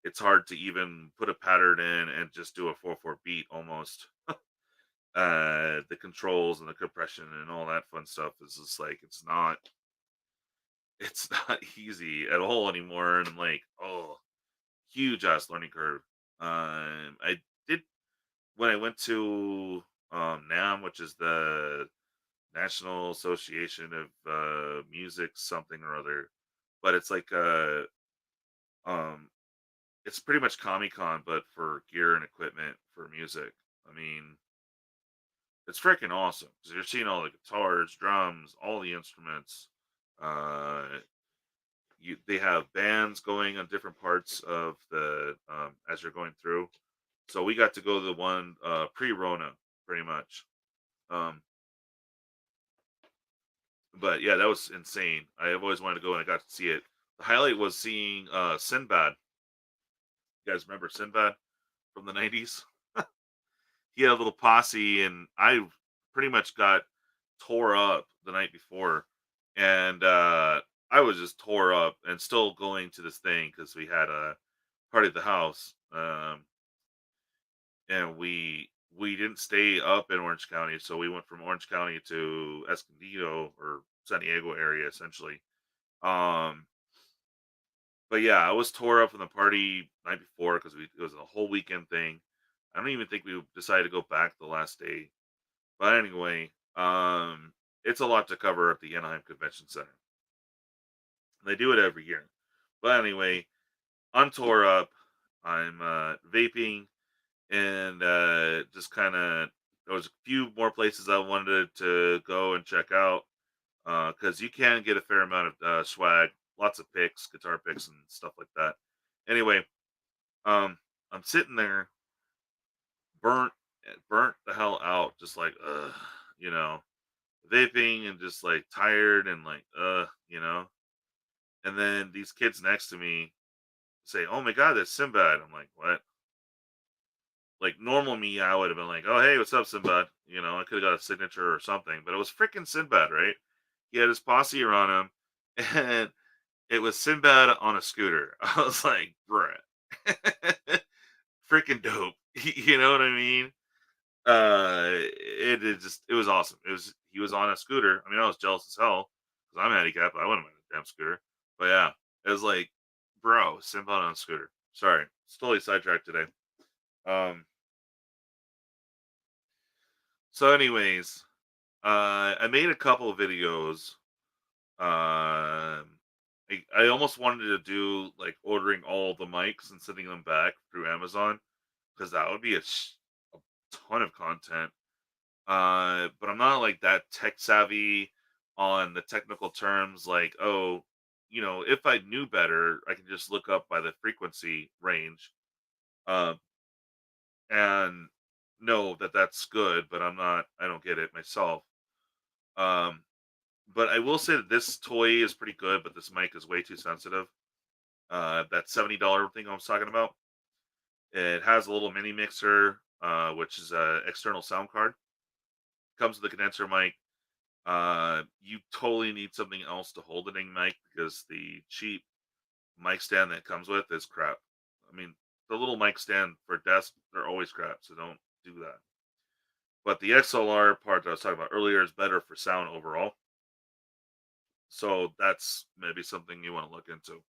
A: it's hard to even put a pattern in and just do a 4/4 beat almost. The controls and the compression and all that fun stuff is just like it's not easy at all anymore, and I'm like, oh, huge ass learning curve. I did when I went to NAM, which is the National Association of Music something or other, but it's like um it's pretty much Comic Con but for gear and equipment for music. I mean, it's freaking awesome because you're seeing all the guitars, drums, all the instruments. Uh, they have bands going on different parts of the as you're going through. So we got to go to the one pre-Rona, pretty much. Um, but yeah, that was insane. I have always wanted to go and I got to see it. The highlight was seeing Sinbad. You guys remember Sinbad from the '90s? He had a little posse, and I pretty much got tore up the night before, and I was just tore up, and still going to this thing because we had a party at the house, and we didn't stay up in Orange County, so we went from Orange County to Escondido or San Diego area, essentially. Um, but yeah, I was tore up from the party night before because it was a whole weekend thing. I don't even think we decided to go back the last day. But anyway, it's a lot to cover at the Anaheim Convention Center. They do it every year. But anyway, I'm tore up. I'm vaping and just kind of there was a few more places I wanted to go and check out because you can get a fair amount of swag, lots of picks, guitar picks, and stuff like that. Anyway, um, I'm sitting there, burnt, burnt the hell out, just like, you know, vaping and just like tired and like, And then these kids next to me say, "Oh my god, that's Sinbad." I'm like, "What?" Like normal me, I would have been like, "Oh hey, what's up, Sinbad?" I could have got a signature or something, but it was freaking Sinbad, right? He had his posse around him, and it was Sinbad on a scooter. I was like, "Bruh, freaking dope." You know what I mean? It was awesome. He was on a scooter. I mean, I was jealous as hell because I'm handicapped. I wouldn't mind a damn scooter. But yeah, it was like, bro, Simba on a scooter. Sorry, it's totally sidetracked today. Um. So, anyways, I made a couple of videos. I almost wanted to do like ordering all the mics and sending them back through Amazon because that would be a ton of content. But I'm not like that tech savvy on the technical terms. Like, oh, if I knew better, I could just look up by the frequency range, uh, and know that that's good. But I'm not. I don't get it myself. Um, but I will say that this toy is pretty good, but this mic is way too sensitive. That $70 thing I was talking about. It has a little mini mixer, which is a external sound card. Comes with a condenser mic. You totally need something else to hold the ding mic because the cheap mic stand that comes with is crap. I mean, the little mic stand for desk, they're always crap, so don't do that. But the XLR part that I was talking about earlier is better for sound overall. So that's maybe something you want to look into.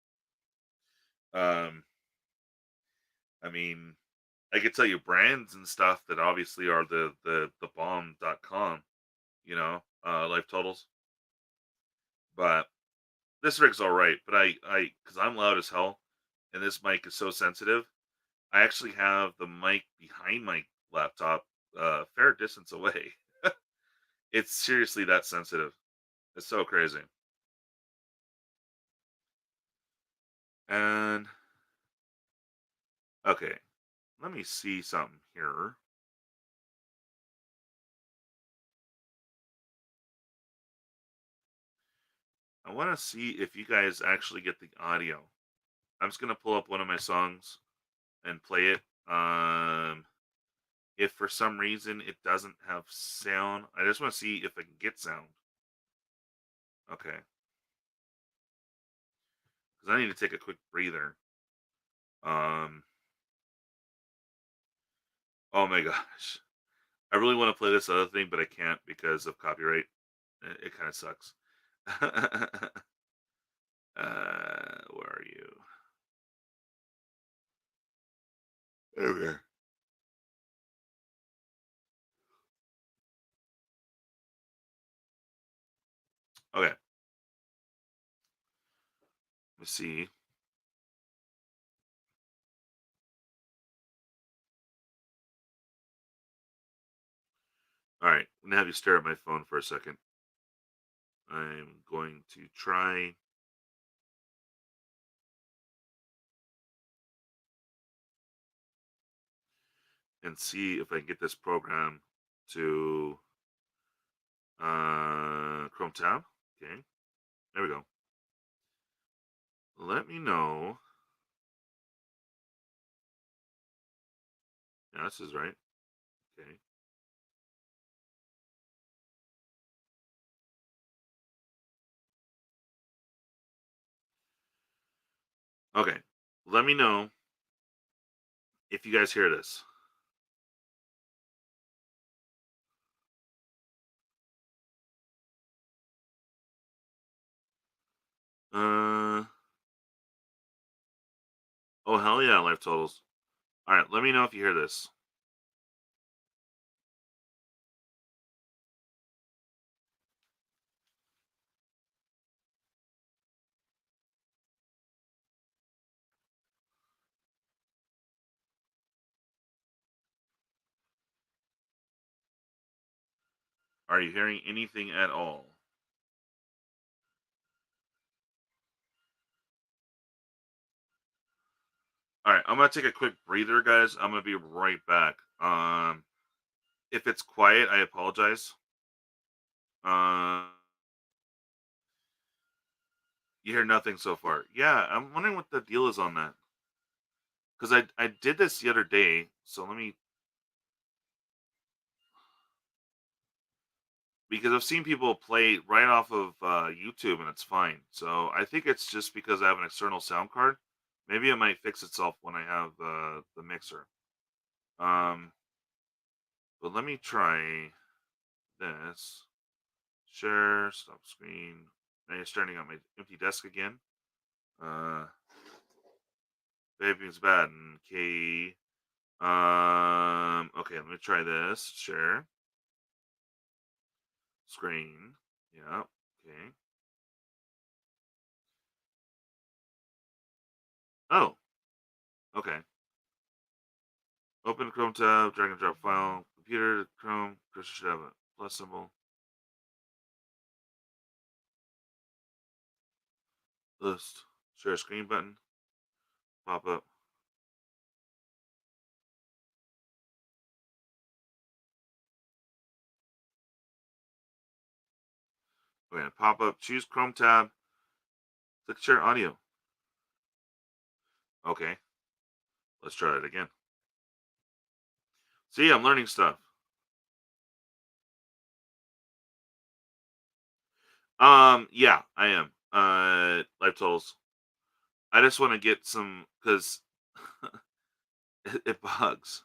A: Um, I mean, I could tell you brands and stuff that obviously are the bomb.com, life totals. But this rig's all right, but because I'm loud as hell, and this mic is so sensitive, I actually have the mic behind my laptop, a fair distance away. It's seriously that sensitive. It's so crazy. And okay, let me see something here. I want to see if you guys actually get the audio. I'm just gonna pull up one of my songs and play it. If for some reason it doesn't have sound, I just want to see if I can get sound. Okay, because I need to take a quick breather. Um, oh my gosh, I really want to play this other thing, but I can't because of copyright. It kind of sucks. Where are you? There we are. Okay. Let me see. All right. I'm going to have you stare at my phone for a second. I'm going to try and see if I can get this program to Chrome tab. Okay. There we go. Let me know. Yeah, this is right. Okay. Okay. Let me know if you guys hear this. Oh, hell yeah, life totals. All right. Let me know if you hear this. Are you hearing anything at all? All right, I'm gonna take a quick breather, guys. I'm gonna be right back. If it's quiet, I apologize. Uh, you hear nothing so far. Yeah, I'm wondering what the deal is on that. Because I did this the other day. So let me, because I've seen people play right off of YouTube and it's fine. So I think it's just because I have an external sound card. Maybe it might fix itself when I have the mixer. Um, but let me try this. Share, stop screen. Now you're starting on my empty desk again. Vaping's bad. Okay. Okay, let me try this. Share. Screen. Yeah. Okay. Oh. Okay. Open Chrome tab, drag and drop file, computer, Chrome, cursor should have a plus symbol. List. Share screen button. Pop up. Okay, pop up. Choose Chrome tab. Click share audio. Okay. Let's try it again. See, I'm learning stuff. Yeah, I am. Life totals. I just want to get some because it bugs.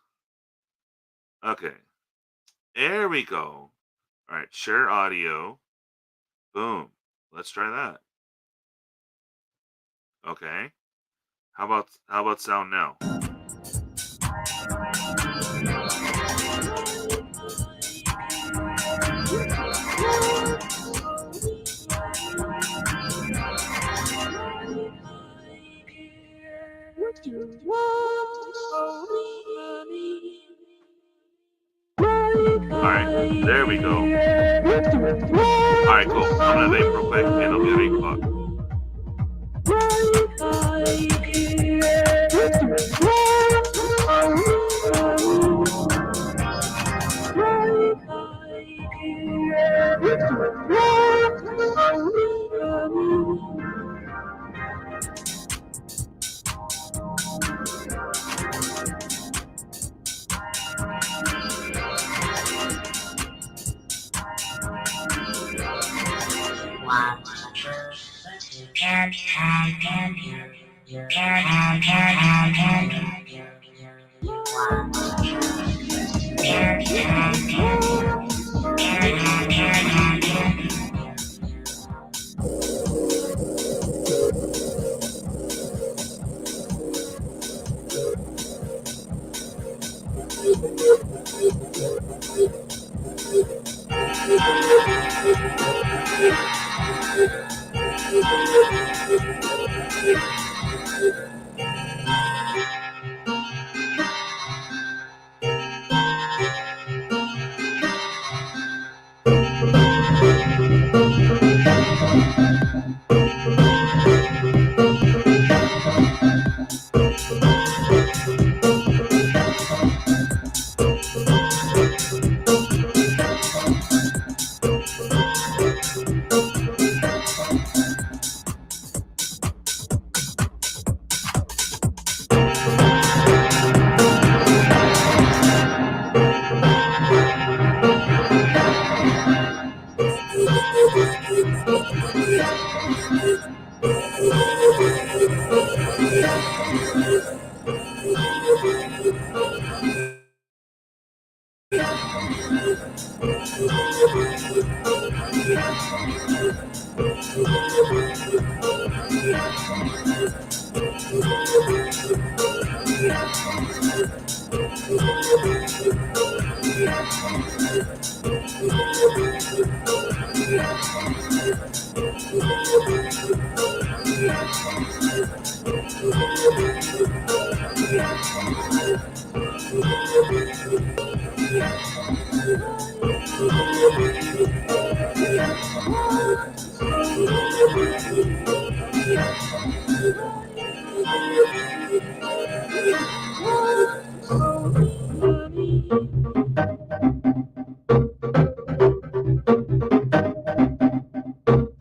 A: Okay, there we go. All right, share audio. Boom. Let's try that. Okay. How about sound now? All right, there we go. All right, cool. I'm gonna vape real quick, and I'll be at 8 o'clock.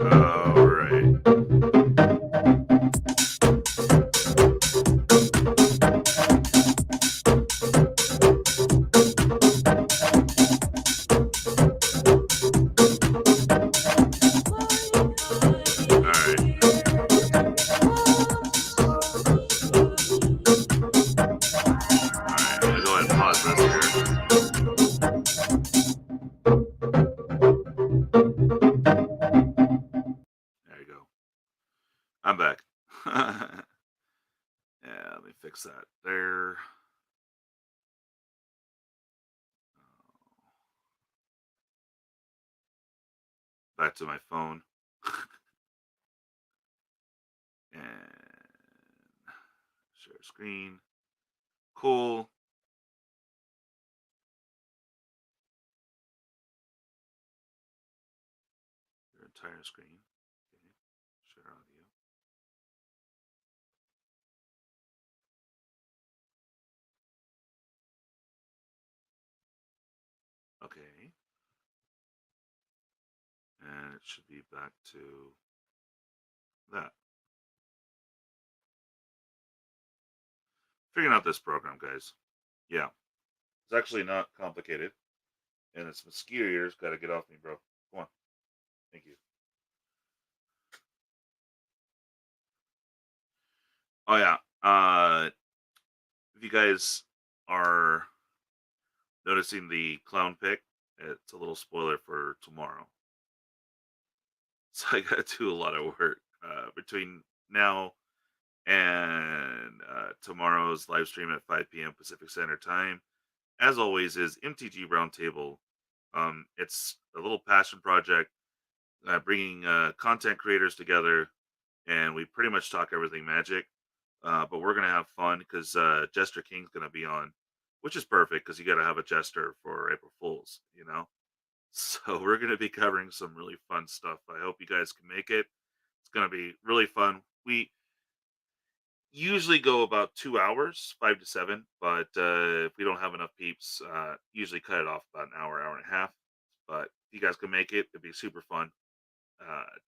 A: All right. All right. All right. I'm gonna go ahead and pause this here. There you go. I'm back. Yeah, let me fix that there. Back to my phone. And share screen. Cool. Your entire screen. Okay. Share audio. Okay. And it should be back to that. Figuring out this program, guys. Yeah. It's actually not complicated. And it's mosquito ears. Gotta get off me, bro. Come on. Thank you. Oh yeah. If you guys are noticing the clown pick, it's a little spoiler for tomorrow. So I gotta do a lot of work between now and tomorrow's live stream at 5 p.m. Pacific Standard Time. As always, is MTG Roundtable. It's a little passion project, bringing content creators together, and we pretty much talk everything Magic. But we're gonna have fun because Jester King's gonna be on, which is perfect because you got to have a Jester for April Fools, you know. So we're gonna be covering some really fun stuff. I hope you guys can make it. It's gonna be really fun. We usually go about 2 hours, 5 to 7, but if we don't have enough peeps, usually cut it off about an hour, hour and a half. But if you guys can make it, it'd be super fun.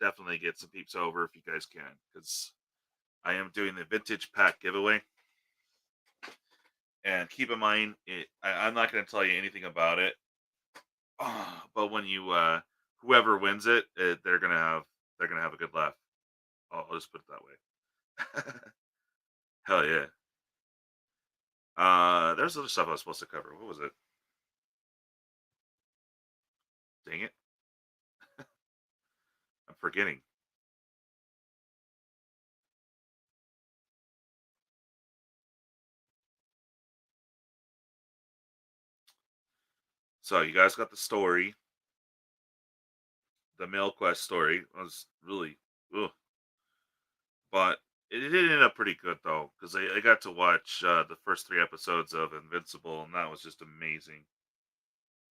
A: Definitely get some peeps over if you guys can, because I am doing the vintage pack giveaway. And keep in mind, I'm not going to tell you anything about it. But when you, whoever wins it, they're gonna have a good laugh. I'll just put it that way. Hell yeah. There's other stuff I was supposed to cover. What was it? Dang it. I'm forgetting. So you guys got the story, the mail quest story. Was really, ugh. But it did end up pretty good though, because I got to watch the first 3 episodes of Invincible, and that was just amazing.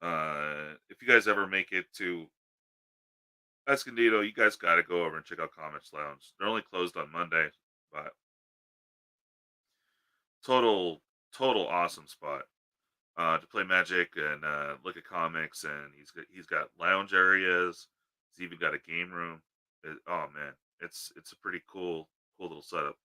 A: If you guys ever make it to Escondido, you guys got to go over and check out Comics Lounge. They're only closed on Monday, but total, total awesome spot to play Magic and look at comics. And he's got lounge areas. He's even got a game room. Oh man, it's a pretty cool little setup.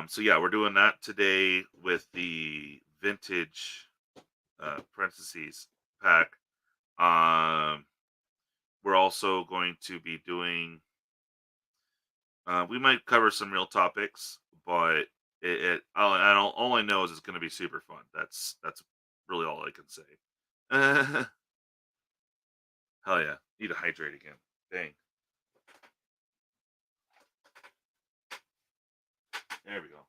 A: So yeah, we're doing that today with the vintage parentheses pack. Um, we're also going to be doing. We might cover some real topics, but all I know is it's going to be super fun. That's really all I can say. Hell yeah, need to hydrate again. Dang, there we go.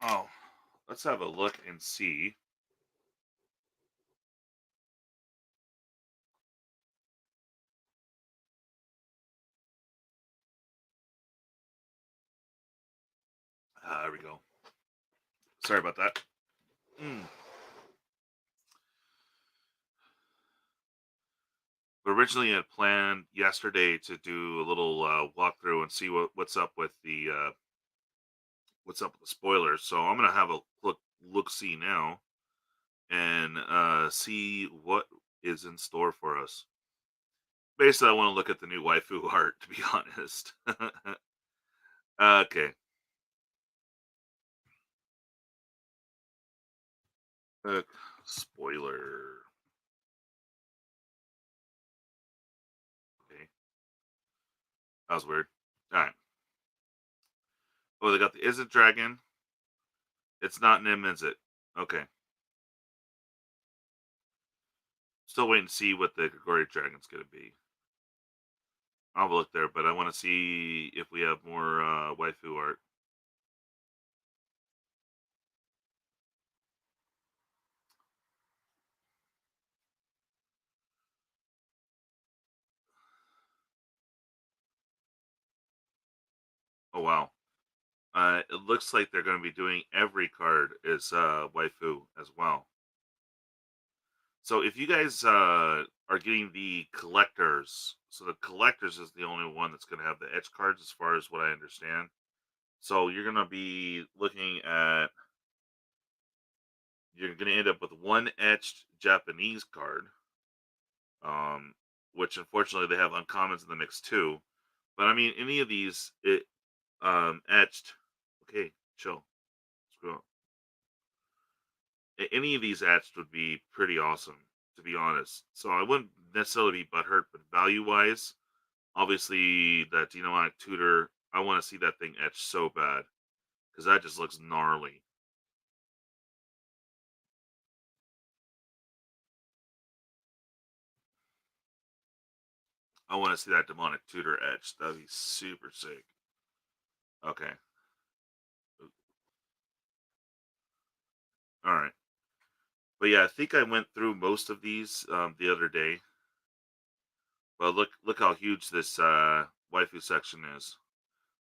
A: Oh, let's have a look and see. There we go. Sorry about that. Mm. We originally had planned yesterday to do a little walkthrough and see what's up with the spoilers. So I'm gonna have a look see now and see what is in store for us. Basically, I want to look at the new waifu art. To be honest. Okay. Uh, Spoiler. Okay, that was weird. All right. Oh, they got the Is it Dragon? It's not Nim, is it? Okay. Still waiting to see what the Grigori Dragon's gonna be. I'll have a look there, but I want to see if we have more waifu art. Oh wow. It looks like they're going to be doing every card is waifu as well. So if you guys are getting the collectors, so the collectors is the only one that's going to have the etch cards, as far as what I understand. So you're going to end up with one etched Japanese card, um, which unfortunately they have uncommons in the mix too. But I mean, any of these etched. Okay, chill. Screw up. Any of these etched would be pretty awesome, to be honest. So I wouldn't necessarily be butthurt, but value wise, obviously that demonic tutor, I want to see that thing etched so bad because that just looks gnarly. I want to see that demonic tutor etched. That'd be super sick. Okay, all right. But yeah, I think I went through most of these the other day. But look how huge this waifu section is.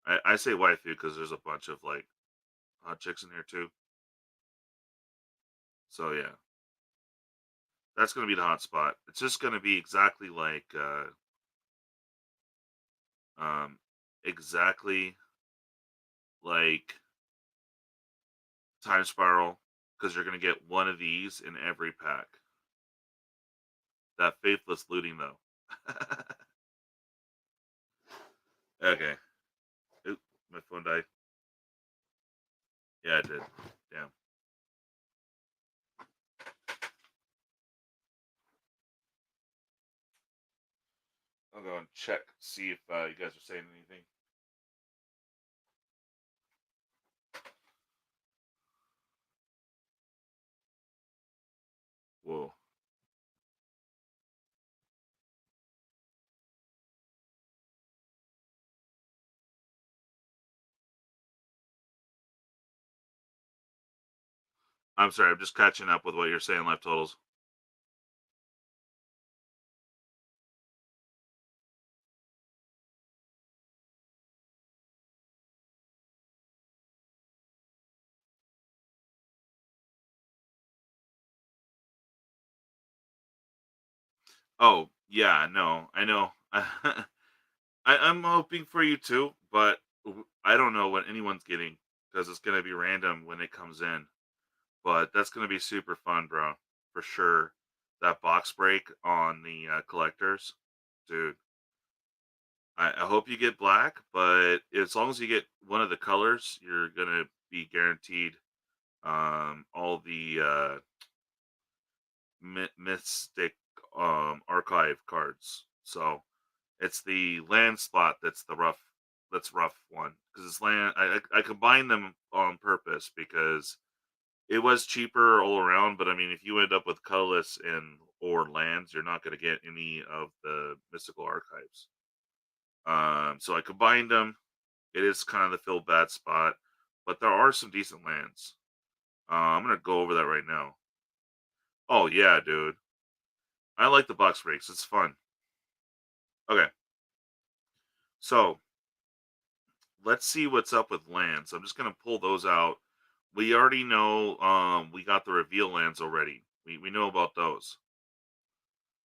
A: I say waifu because there's a bunch of like hot chicks in here too. So yeah, that's gonna be the hot spot. It's just gonna be um, exactly like Time Spiral, because you're gonna get one of these in every pack. That faithless looting though. Okay. Oop, my phone died. Yeah, it did. Damn. I'll go and check, see if you guys are saying anything. Whoa. I'm sorry, I'm just catching up with what you're saying, live totals. Oh, yeah, no, I know. I'm hoping for you too, but I don't know what anyone's getting because it's gonna be random when it comes in. But that's gonna be super fun, bro, for sure. That box break on the collectors, dude. I hope you get black, but as long as you get one of the colors, you're gonna be guaranteed all the mystic archive cards. So it's the land spot that's rough one because it's land. I combined them on purpose because it was cheaper all around. But I mean, if you end up with colorless and or lands, you're not going to get any of the mystical archives. So I combined them. It is kind of the feel bad spot, but there are some decent lands. I'm gonna go over that right now. Oh yeah, dude. I like the box breaks. It's fun. Okay, so let's see what's up with lands. I'm just gonna pull those out. We already know we got the reveal lands already. We know about those.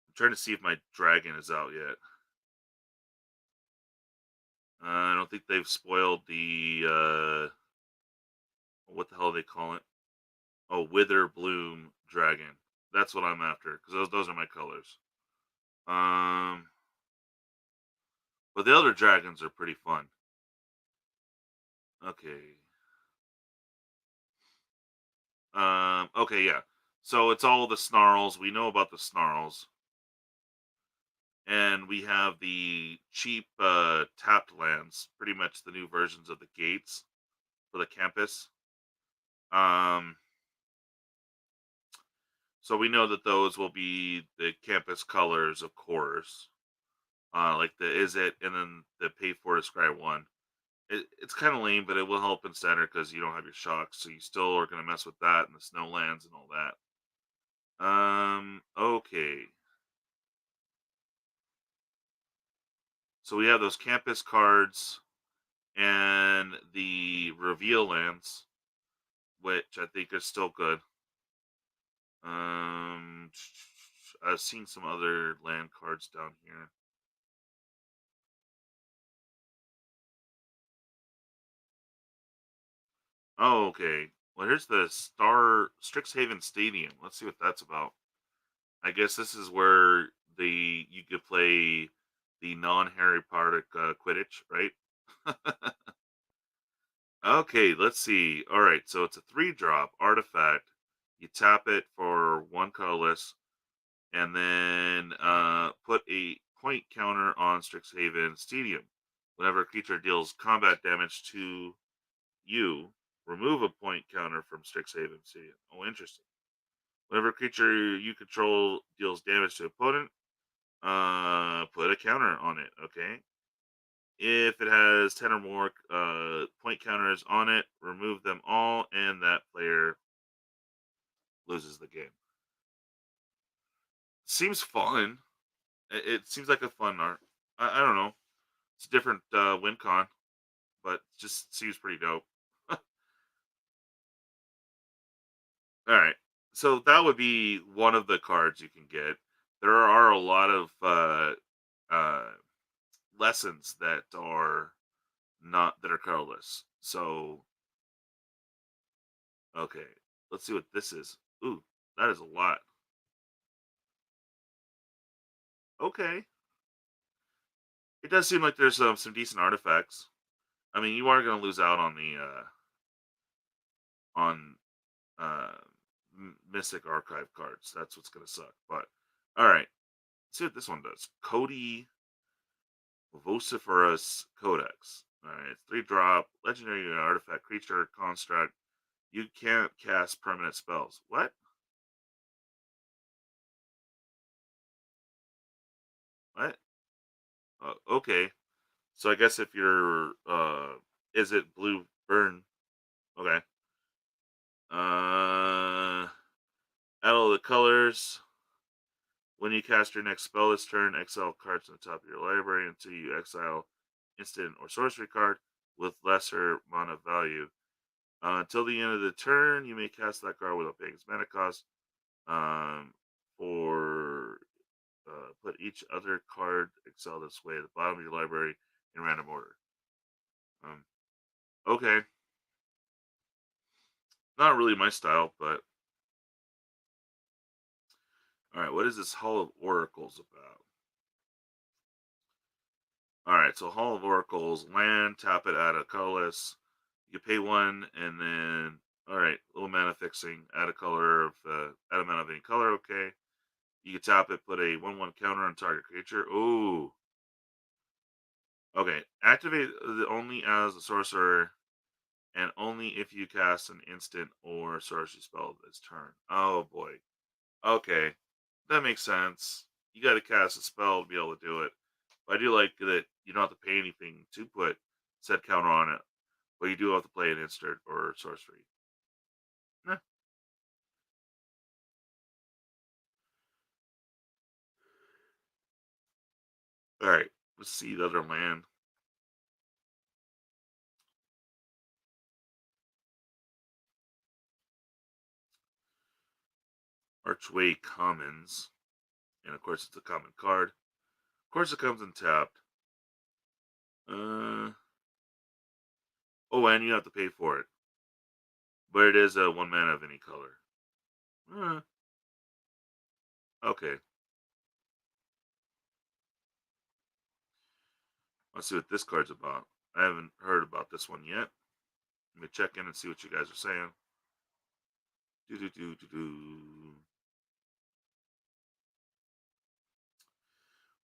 A: I'm trying to see if my dragon is out yet. I don't think they've spoiled the what the hell they call it? Oh, Wither Bloom Dragon. That's what I'm after because those are my colors. Um, but the other dragons are pretty fun. Okay. Okay, yeah. So it's all the snarls. We know about the snarls. And we have the cheap tapped lands, pretty much the new versions of the gates for the campus. Um, so we know that those will be the campus colors, of course. Like the is it and then the pay for to scry one. It's kind of lame, but it will help in center because you don't have your shocks, so you still are going to mess with that and the snow lands and all that. Okay. So we have those campus cards and the reveal lands, which I think are still good. Um, I've seen some other land cards down here. Oh, okay. Well, here's the Star Strixhaven Stadium. Let's see what that's about. I guess this is where the you could play the non-Harry Potter Quidditch, right? Okay, let's see. All right, so it's a 3-drop artifact. You tap it for one colorless, and then put a point counter on Strixhaven Stadium. Whenever a creature deals combat damage to you, remove a point counter from Strixhaven Stadium. Oh, interesting. Whenever a creature you control deals damage to opponent, put a counter on it. Okay. If it has 10 or more point counters on it, remove them all, and that player loses the game. Seems fun. It seems like a fun art. I don't know. It's a different WinCon, but just seems pretty dope. All right. So that would be one of the cards you can get. There are a lot of uh, lessons that are not that are colorless. So okay, let's see what this is. Ooh, that is a lot. Okay, it does seem like there's some decent artifacts. I mean, you are going to lose out on the on uh, Mystic Archive cards. That's what's going to suck. But all right, let's see what this one does. Cody. Vociferous Codex. Alright, it's 3 drop, legendary artifact creature construct. You can't cast permanent spells. What? What? Okay. So I guess if you're is it blue burn? Okay. Out of the colors, when you cast your next spell this turn, exile cards on the top of your library until you exile instant or sorcery card with lesser mana value. Until the end of the turn, you may cast that card without paying its mana cost. Um, for put each other card exiled this way at the bottom of your library in random order. Um, okay, not really my style, but all right. What is this Hall of Oracles about? All right, so Hall of Oracles, land, tap it, add a colorless. You pay one, and then all right, little mana fixing, add a color of add a mana of any color. Okay, you can tap it, put a 1/1 counter on target creature. Ooh, okay. Activate only as a sorcerer, and only if you cast an instant or sorcery spell this turn. Oh boy. Okay, that makes sense. You got to cast a spell to be able to do it. But I do like that you don't have to pay anything to put said counter on it, but you do have to play an instant or sorcery. Eh, all right, let's see the other land. Archway Commons, and of course it's a common card. Of course it comes untapped. Uh, oh, and you have to pay for it, but it is a 1 mana of any color. Uh, okay, let's see what this card's about. I haven't heard about this one yet. Let me check in and see what you guys are saying. Do do do do do.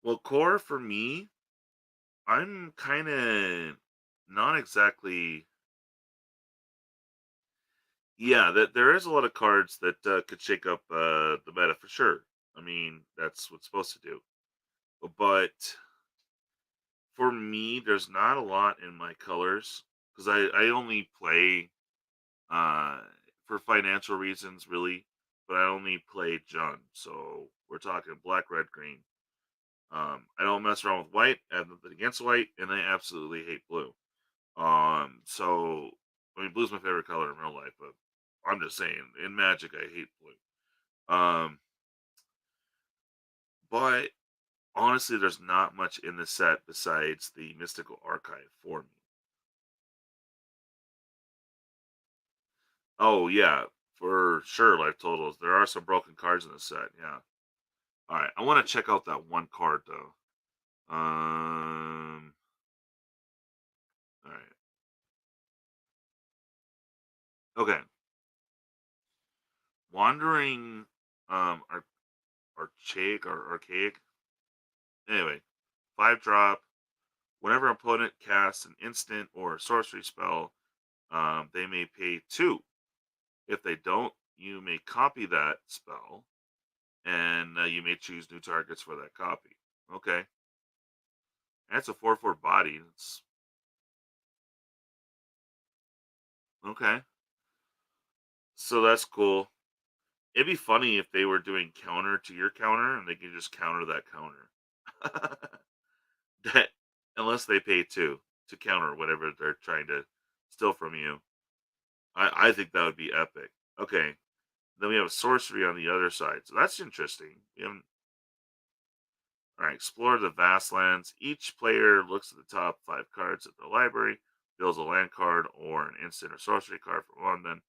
A: Well, core for me, I'm kind of not exactly. Yeah, that there is a lot of cards that could shake up the meta for sure. I mean, that's what's supposed to do. But for me, there's not a lot in my colors because I only play uh, for financial reasons, really. But I only play Jund, so we're talking black, red, green. I don't mess around with white. I have nothing against white, and I absolutely hate blue. So I mean, blue's my favorite color in real life, but I'm just saying, in Magic, I hate blue. But honestly, there's not much in the set besides the Mystical Archive for me. Oh yeah, for sure, life totals. There are some broken cards in the set. Yeah. All right, I want to check out that one card though. All right. Okay. Wandering, archaic or archaic. Anyway, 5 drop. Whenever an opponent casts an instant or a sorcery spell, they may pay 2. If they don't, you may copy that spell, and you may choose new targets for that copy. Okay, that's a 4/4 body. It's okay. So that's cool. It'd be funny if they were doing counter to your counter, and they could just counter that counter. that unless they pay 2 to counter whatever they're trying to steal from you. I think that would be epic. Okay, then we have sorcery on the other side. So that's interesting. All right, explore the vast lands. Each player looks at the top 5 cards of the library, builds a land card or an instant or sorcery card from one, then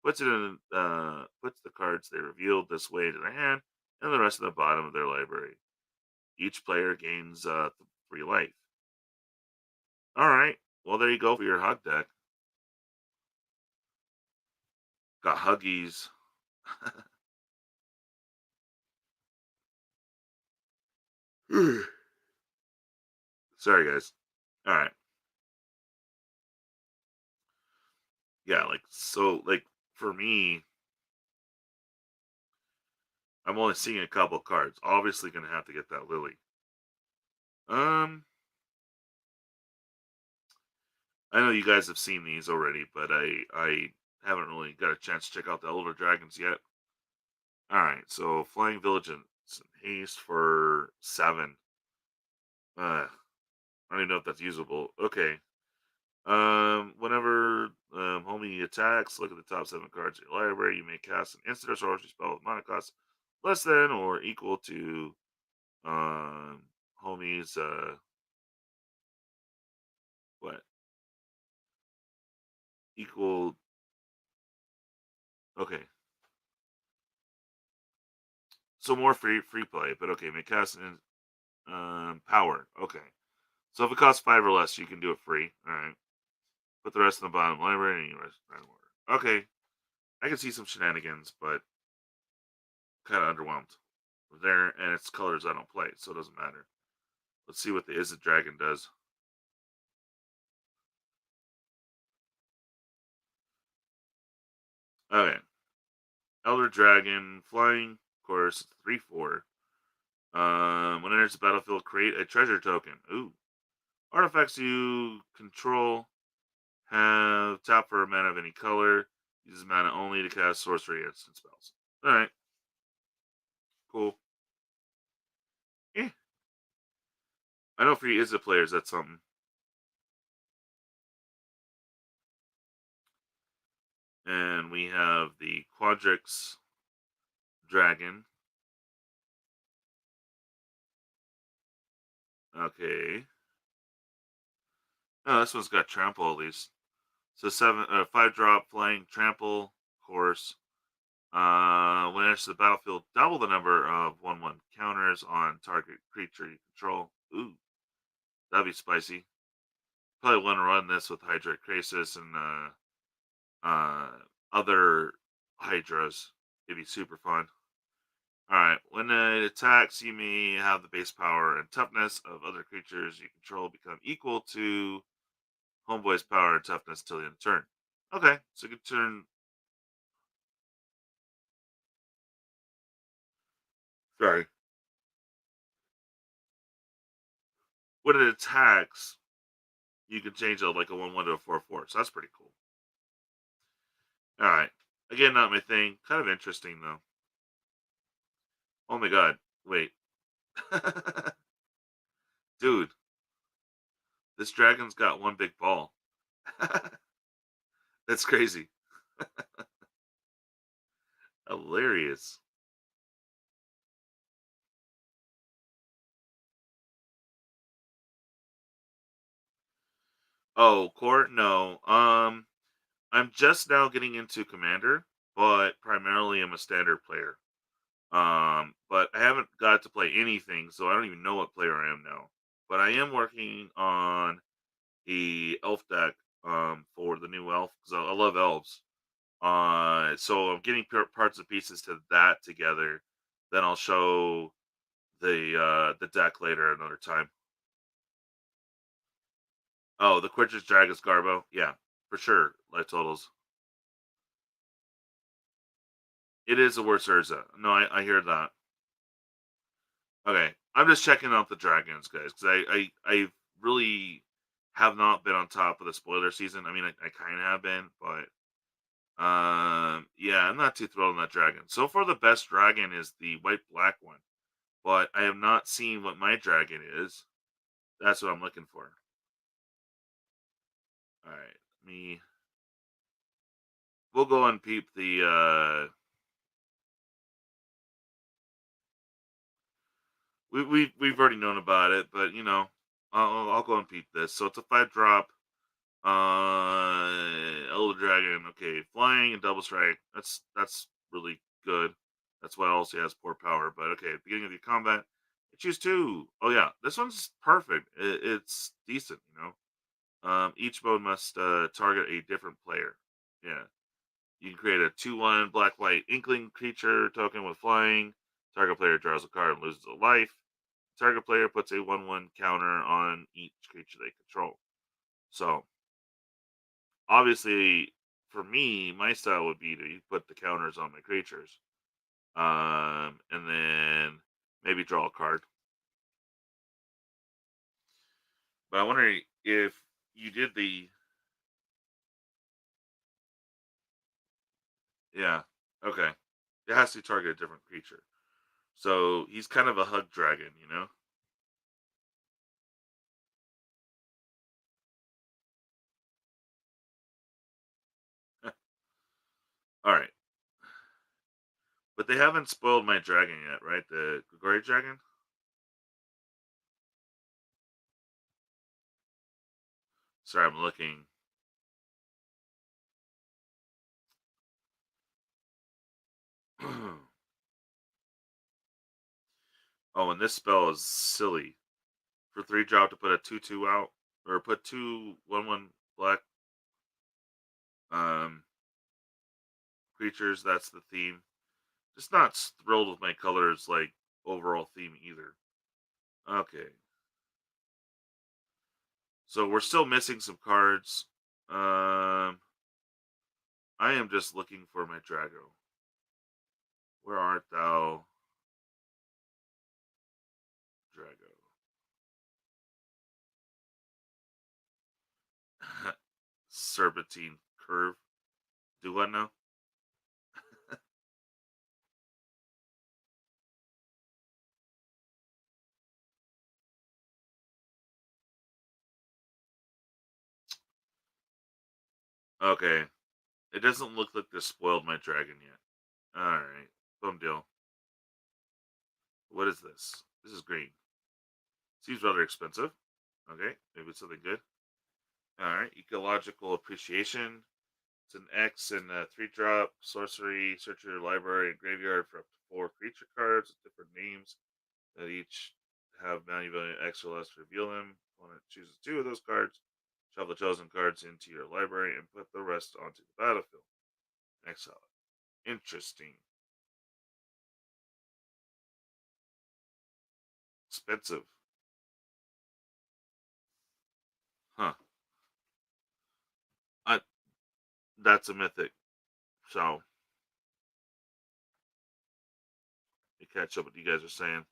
A: puts the cards they revealed this way into their hand and the rest of the bottom of their library. Each player gains 3 life. All right, well there you go for your hug deck. Got huggies. Sorry, guys. All right. Yeah, like for me, I'm only seeing a couple cards. Obviously, gonna have to get that Lily. Um, I know you guys have seen these already, but I haven't really got a chance to check out the older dragons yet. All right, so Flying Vigilance and haste for 7. I don't even know if that's usable. Okay. Whenever homie attacks, look at the top 7 cards of your library. You may cast an instant or sorcery spell with mana cost less than or equal to um homie's what equal. Okay, so more free play, but okay, may cast an power. Okay, so if it costs 5 or less, you can do it free. All right, put the rest in the bottom library and you rest random order. Okay, I can see some shenanigans, but kind of underwhelmed there, and it's colors I don't play, so it doesn't matter. Let's see what the Is It Dragon does. Okay. Elder Dragon, flying, of course, 3/4. When it enters the battlefield, create a treasure token. Ooh. Artifacts you control have tap for a mana of any color. Uses mana only to cast sorcery instant spells. Alright, cool. Eh. I know for you Is It players, that's something. And we have the Quadrix Dragon. Okay. Oh, this one's got trample at least. So 5 drop flying trample course. When it enters the battlefield, double the number of 1/1 counters on target creature you control. Ooh, that'd be spicy. Probably want to run this with Hydra Krasis and uh, other Hydras. It'd be super fun. All right. When it attacks, you may have the base power and toughness of other creatures you control become equal to Homeboy's power and toughness till the end of turn. Okay, so good turn. Sorry. When it attacks, you can change it like a 1/1 to a 4/4. So that's pretty cool. All right. Again, not my thing. Kind of interesting though. Oh my god. Wait. Dude, this dragon's got one big ball. That's crazy. Hilarious. Oh, court? No. I'm just now getting into Commander, but primarily I'm a standard player. But I haven't got to play anything, so I don't even know what player I am now. But I am working on the elf deck for the new elf because I love elves. So I'm getting parts and pieces to that together. Then I'll show the deck later another time. Oh, the Quintus Dragus Garbo, yeah, for sure. Life totals. It is a worse Urza. No, I hear that. Okay, I'm just checking out the dragons, guys, because I really have not been on top of the spoiler season. I mean, I kind of have been, but yeah, I'm not too thrilled on that dragon. So far, the best dragon is the white black one, but I have not seen what my dragon is. That's what I'm looking for. All right, me. We'll go and peep the. We've already known about it, but I'll go and peep this. So it's a 5 drop. Elder Dragon. Okay, flying and double strike. That's really good. That's why it also has poor power. But okay, beginning of your combat, you choose 2. Oh yeah, this one's perfect. It's decent. Each mode must target a different player. Yeah, you can create a 2/1 black white inkling creature token with flying. Target player draws a card and loses a life. Target player puts a 1/1 counter on each creature they control. So obviously, for me, my style would be to put the counters on my creatures, and then maybe draw a card. But I'm wondering if you did the yeah, okay. It has to target a different creature. So he's kind of a hug dragon, you know? All right. But they haven't spoiled my dragon yet, right? The Grigori dragon? Sorry, I'm looking. Oh, and this spell is silly. For 3 drop to put a 2/2 out, or put 2/1/1 black um, creatures. That's the theme. Just not thrilled with my colors, like, overall theme either. Okay. So we're still missing some cards. I am just looking for my Drago. Where art thou, Drago? Serpentine curve. Do what now? Okay. It doesn't look like they spoiled my dragon yet. Alright. Bum deal. What is this? This is green. Seems rather expensive. Okay. Maybe it's something good. Alright. Ecological appreciation. It's an X and a 3-drop sorcery. Search your library and graveyard for up to 4 creature cards with different names that each have value X or less to reveal them. Opponent chooses 2 of those cards. Shuffle the chosen cards into your library and put the rest onto the battlefield. Exile it. Interesting. Expensive. Huh. I, that's a mythic. So, you catch up what you guys are saying.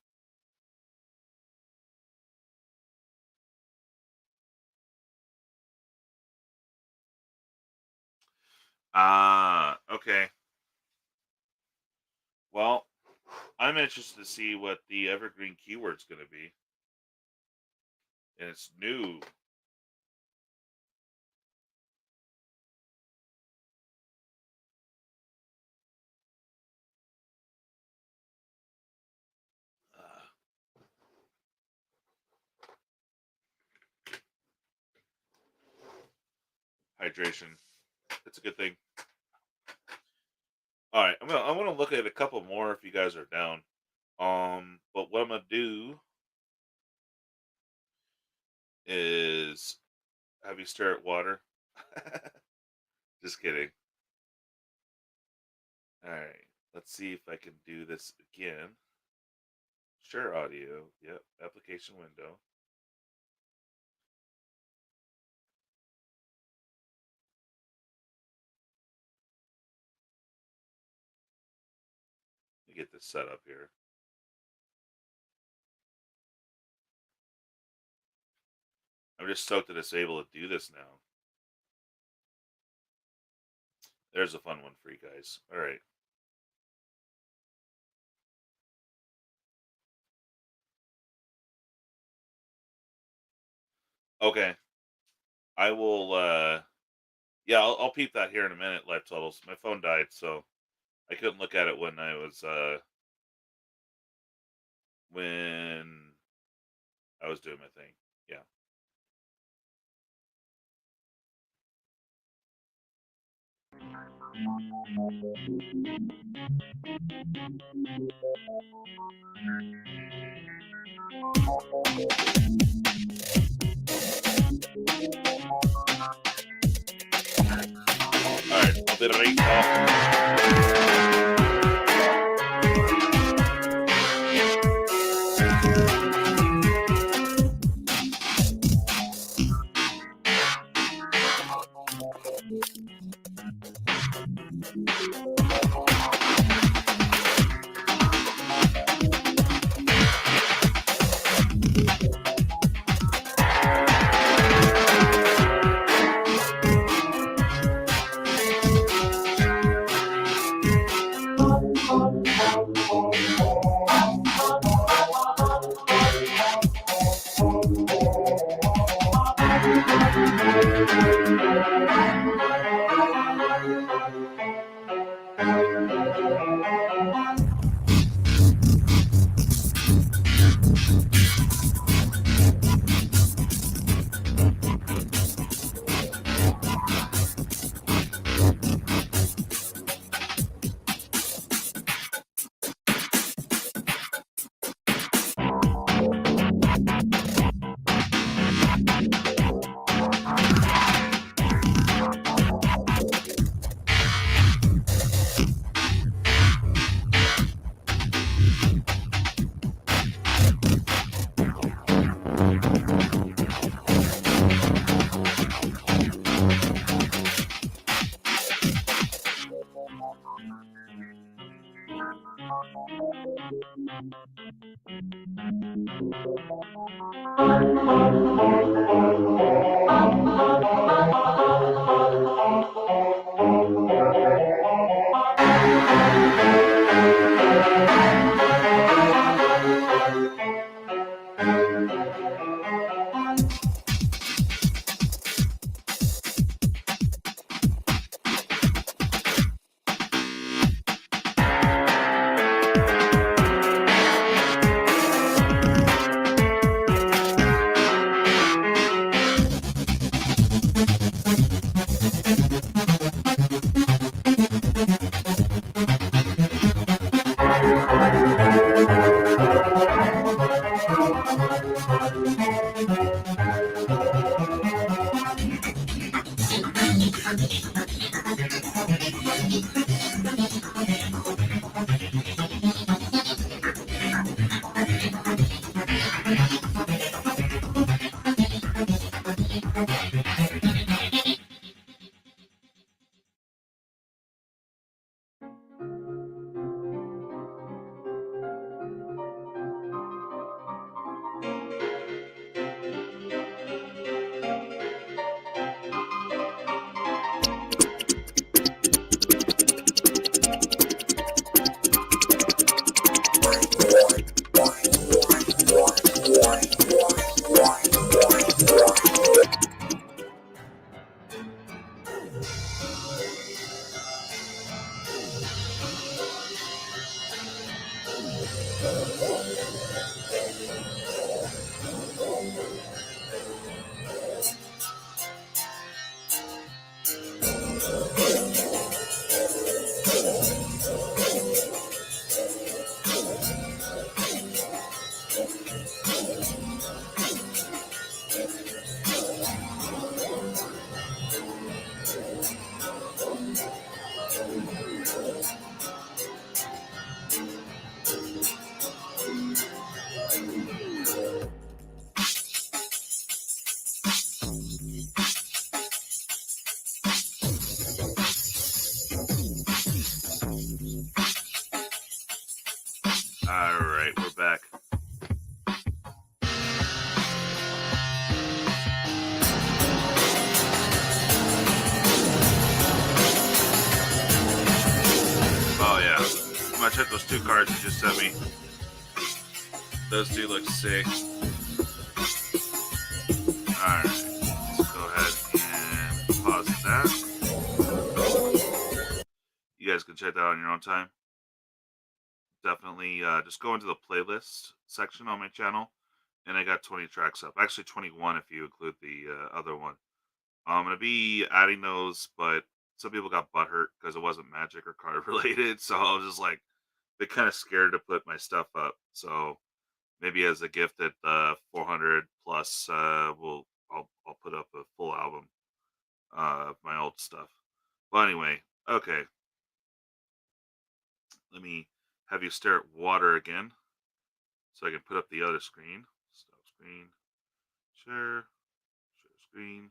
A: Ah, okay. Well, I'm interested to see what the evergreen keyword's going to be. And it's new. Uh, hydration. It's a good thing. All right, I'm gonna look at a couple more if you guys are down. But what I'm gonna do is have you stir at water. Just kidding. All right, let's see if I can do this again. Share audio. Yep. Application window. Let me get this set up here. I'm just stoked that it's able to do this now. There's a fun one for you guys. All right. Okay. I will. Yeah, I'll peep that here in a minute. Live totals. My phone died, so I couldn't look at it when I was doing my thing. Yeah. All right. I'll be right back. All right, we're back. Oh yeah, I'm gonna check those 2 cards you just sent me. Those 2 look sick. All right, let's go ahead and pause that. You guys can check that out on your own time. Definitely just go into the playlist section on my channel, and I got 20 tracks up. Actually, 21 if you include the other one. I'm gonna be adding those, but some people got butthurt because it wasn't magic or card related. So I was just like, they're kind of scared to put my stuff up. So maybe as a gift at 400 plus, I'll put up a full album of my old stuff. Well, anyway, okay. Let me have you stare at water again, so I can put up the other screen. Stop screen. Share. Share screen.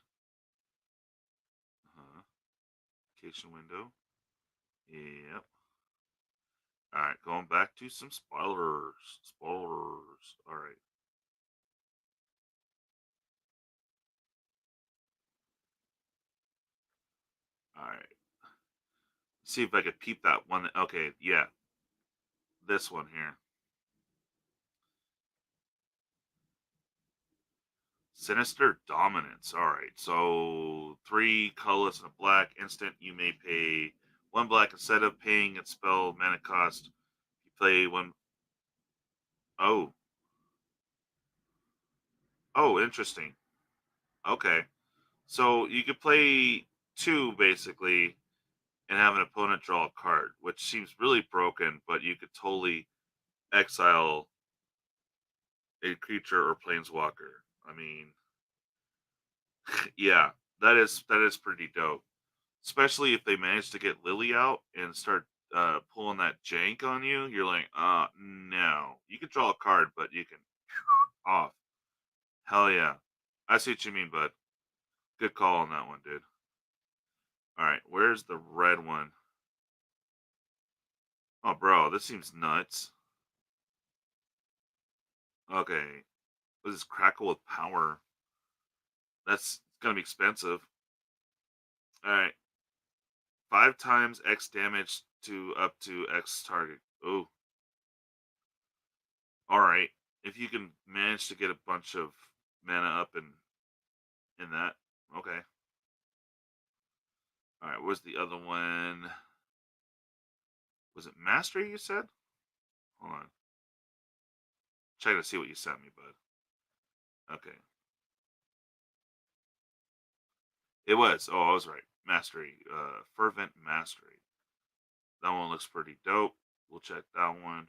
A: Application window. Yep. All right, going back to some spoilers. Spoilers. All right. All right. See if I could peep that one. Okay, yeah. This one here. Sinister Dominance. All right. So 3 colorless and a black. Instant, you may pay 1 black instead of paying its spell mana cost. You play 1. Oh. Oh, interesting. Okay. So you could play two basically and have an opponent draw a card, which seems really broken, but you could totally exile a creature or planeswalker. I mean, yeah, that is pretty dope. Especially if they manage to get Lily out and start pulling that jank on you. You're like, no. You can draw a card, but you can off. Hell yeah. I see what you mean, bud. Good call on that one, dude. All right, where's the red one? Oh, bro, this seems nuts. Okay, this is Crackle with Power. That's gonna be expensive. All right, 5 times X damage to up to X target. Oh, all right. If you can manage to get a bunch of mana up in that, okay. All right, where's the other one? Was it Mastery? You said? Hold on, check to see what you sent me, bud. Okay, it was. Oh, I was right. Mastery, Fervent Mastery. That one looks pretty dope. We'll check that one.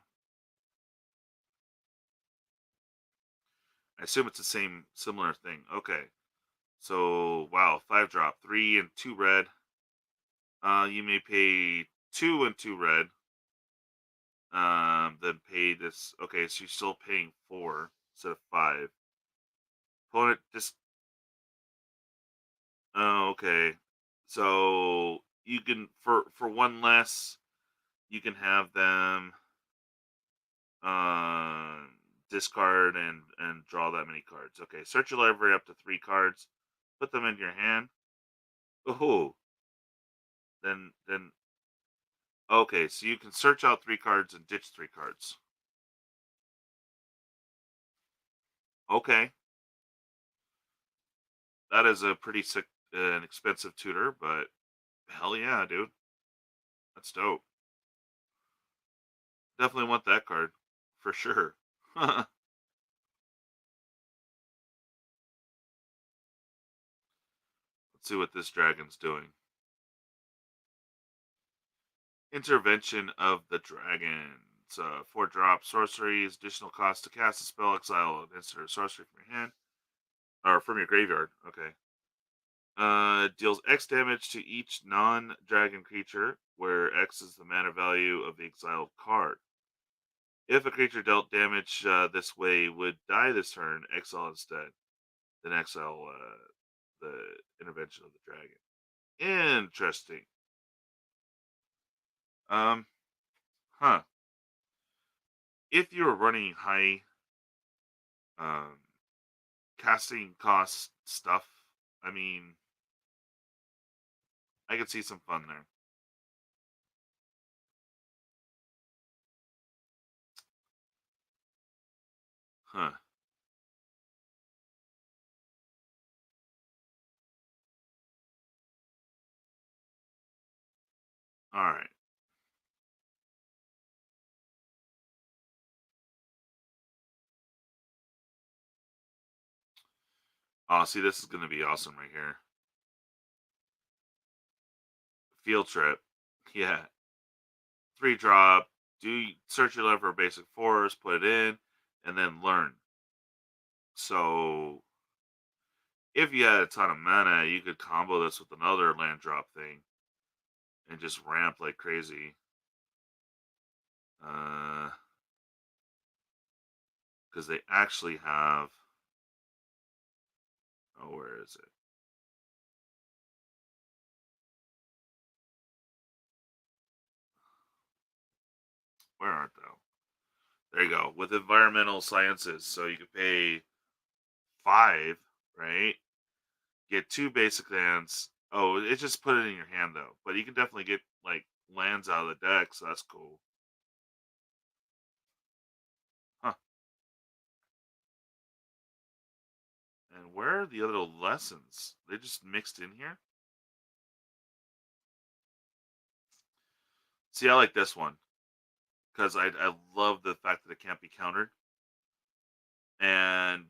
A: I assume it's the same similar thing. Okay. So wow, 5 drop, 3 and 2 red. You may pay 2 and 2 red. Then pay this. Okay, so you're still paying 4 instead of 5. Opponent just. Oh, okay. So you can for one less, you can have them uh discard and draw that many cards. Okay, search your library up to 3 cards, put them in your hand. Oh, then okay, so you can search out 3 cards and ditch 3 cards. Okay, that is a pretty sick and expensive tutor, but hell yeah, dude, that's dope. Definitely want that card for sure. Let's see what this dragon's doing. Intervention of the Dragon. It's 4 drop sorceries, additional cost to cast a spell, exile an instant or sorcery from your hand or from your graveyard. Okay. Deals X damage to each non-dragon creature, where X is the mana value of the exiled card. If a creature dealt damage this way would die this turn, exile instead. Then exile the intervention of the dragon. Interesting. Um, huh. If you're running high um casting cost stuff, I mean, I could see some fun there. Huh. All right. Oh, see, this is going to be awesome right here. Field trip. Yeah. 3 drop. Do search your level for basic force, put it in, and then learn. So if you had a ton of mana, you could combo this with another land drop thing and just ramp like crazy. Because they actually have. Oh, where is it? Where aren't they? There you go. With environmental sciences, so you could pay 5, right? Get 2 basic lands. Oh, it just put it in your hand though. But you can definitely get like lands out of the deck, so that's cool. Huh. And where are the other lessons? They just mixed in here? See, I like this one. Because I love the fact that it can't be countered. And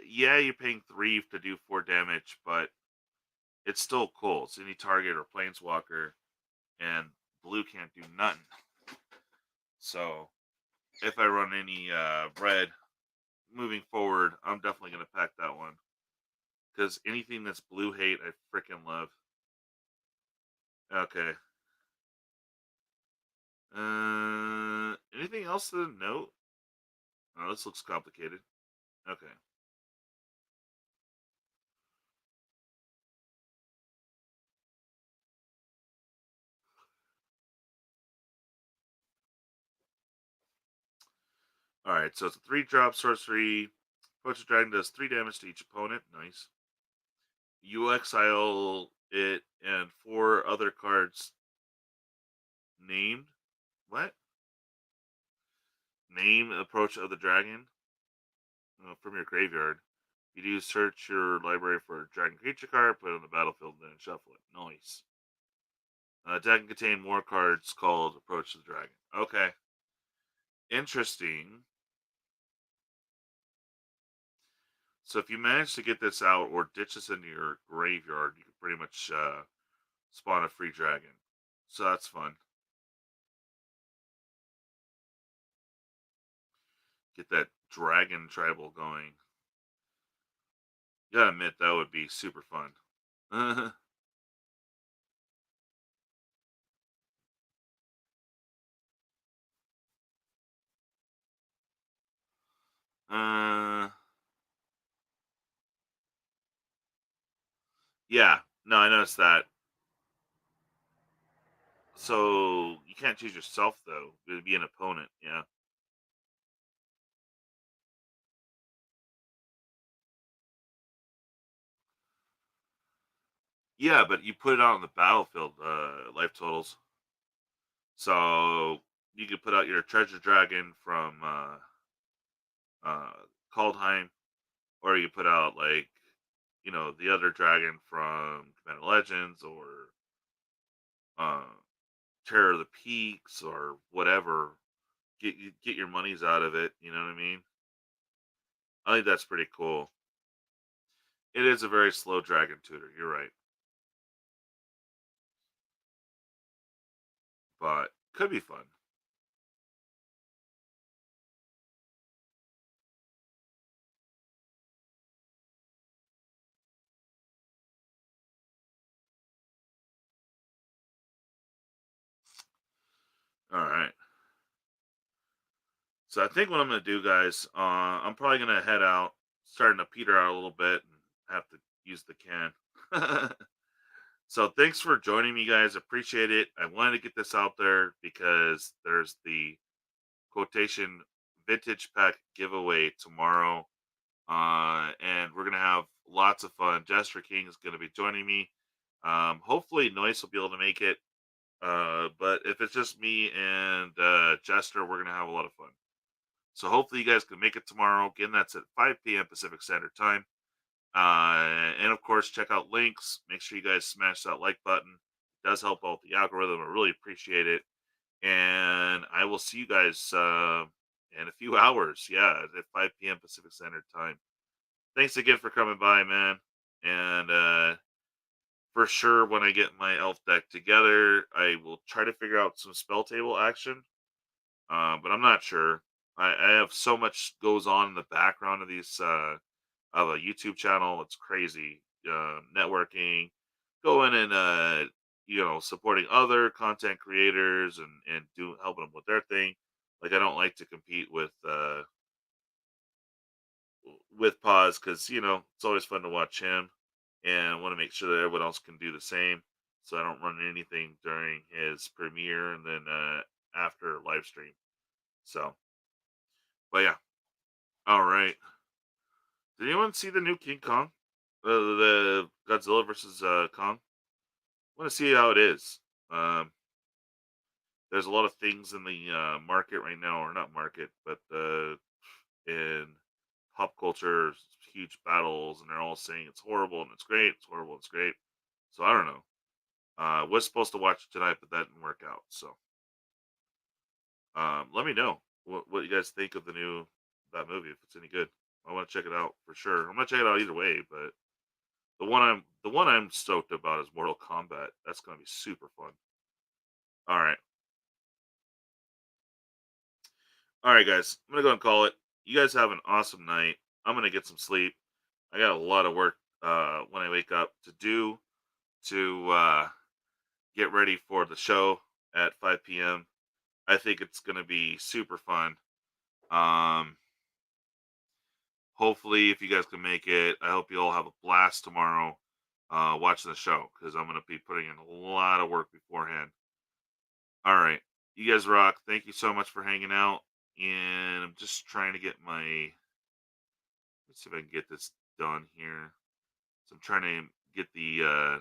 A: Yeah, you're paying 3 to do 4 damage, but it's still cool. It's any target or planeswalker, and blue can't do nothing. So if I run any red moving forward, I'm definitely gonna pack that one because anything that's blue hate, I freaking love. Okay. Anything else to note? Oh, this looks complicated. Okay. All right. So it's a 3 drop sorcery. Poacher Dragon does 3 damage to each opponent. Nice. You exile it and 4 other cards named. What? Name approach of the dragon from your graveyard. You do search your library for a dragon creature card, put it on the battlefield, then shuffle it. Nice. Deck can contain more cards called Approach to the Dragon. Okay. Interesting. So if you manage to get this out or ditch this into your graveyard, you can pretty much spawn a free dragon. So that's fun. Get that dragon tribal going. You gotta admit that would be super fun. uh, yeah. No, I noticed that. So you can't choose yourself though. It'd be an opponent. Yeah. Yeah, but you put it out on the battlefield, life totals. So you could put out your treasure dragon from uh, Kaldheim, or you put out like the other dragon from Commander Legends, or uh, Terror of the Peaks, or whatever. Get your monies out of it. You know what I mean? I think that's pretty cool. It is a very slow dragon tutor. You're right, but could be fun. All right. So I think what I'm gonna do, guys, I'm probably gonna head out, starting to peter out a little bit, and have to use the can. So thanks for joining me, guys. Appreciate it. I wanted to get this out there because there's the quotation vintage pack giveaway tomorrow, and we're gonna have lots of fun. Jester King is gonna be joining me. Hopefully, Noise will be able to make it. But if it's just me and Jester, we're gonna have a lot of fun. So hopefully you guys can make it tomorrow. Again, that's at 5 p.m. Pacific Standard Time. And of course, check out links. Make sure you guys smash that like button. It does help out the algorithm. I really appreciate it. And I will see you guys in a few hours. Yeah, at 5 p.m. Pacific Standard Time. Thanks again for coming by, man. And for sure, when I get my elf deck together, I will try to figure out some spell table action, but I'm not sure. I have so much goes on in the background of these of a YouTube channel. It's crazy. Networking, going and supporting other content creators and do helping them with their thing. Like I don't like to compete with Paz because it's always fun to watch him, and I want to make sure that everyone else can do the same. So I don't run anything during his premiere and then after live stream. So, but yeah, all right. Did anyone see the new King Kong? The Godzilla versus Kong. I want to see how it is. Um, there's a lot of things in the market right now, or not market, but in pop culture, huge battles, and they're all saying it's horrible and it's great. It's horrible. It's great. So I don't know. Was supposed to watch it tonight, but that didn't work out. So let me know what you guys think of the new that movie if it's any good. I want to check it out for sure. I'm gonna check it out either way, but the one I'm stoked about is Mortal Kombat. That's gonna be super fun. All right, all right, guys. I'm gonna go and call it. You guys have an awesome night. I'm gonna get some sleep. I got a lot of work when I wake up to do to get ready for the show at 5 p.m. I think it's gonna be super fun. Um, Hopefully, if you guys can make it, I hope you all have a blast tomorrow watching the show because I'm going to be putting in a lot of work beforehand. All right. You guys rock. Thank you so much for hanging out. And I'm just trying to get let's see if I can get this done here. So I'm trying to get the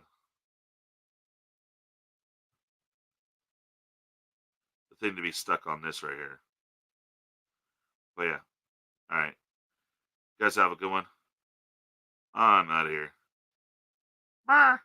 A: thing to be stuck on this right here. But yeah. All right. You guys have a good one. I'm out of here. Bye.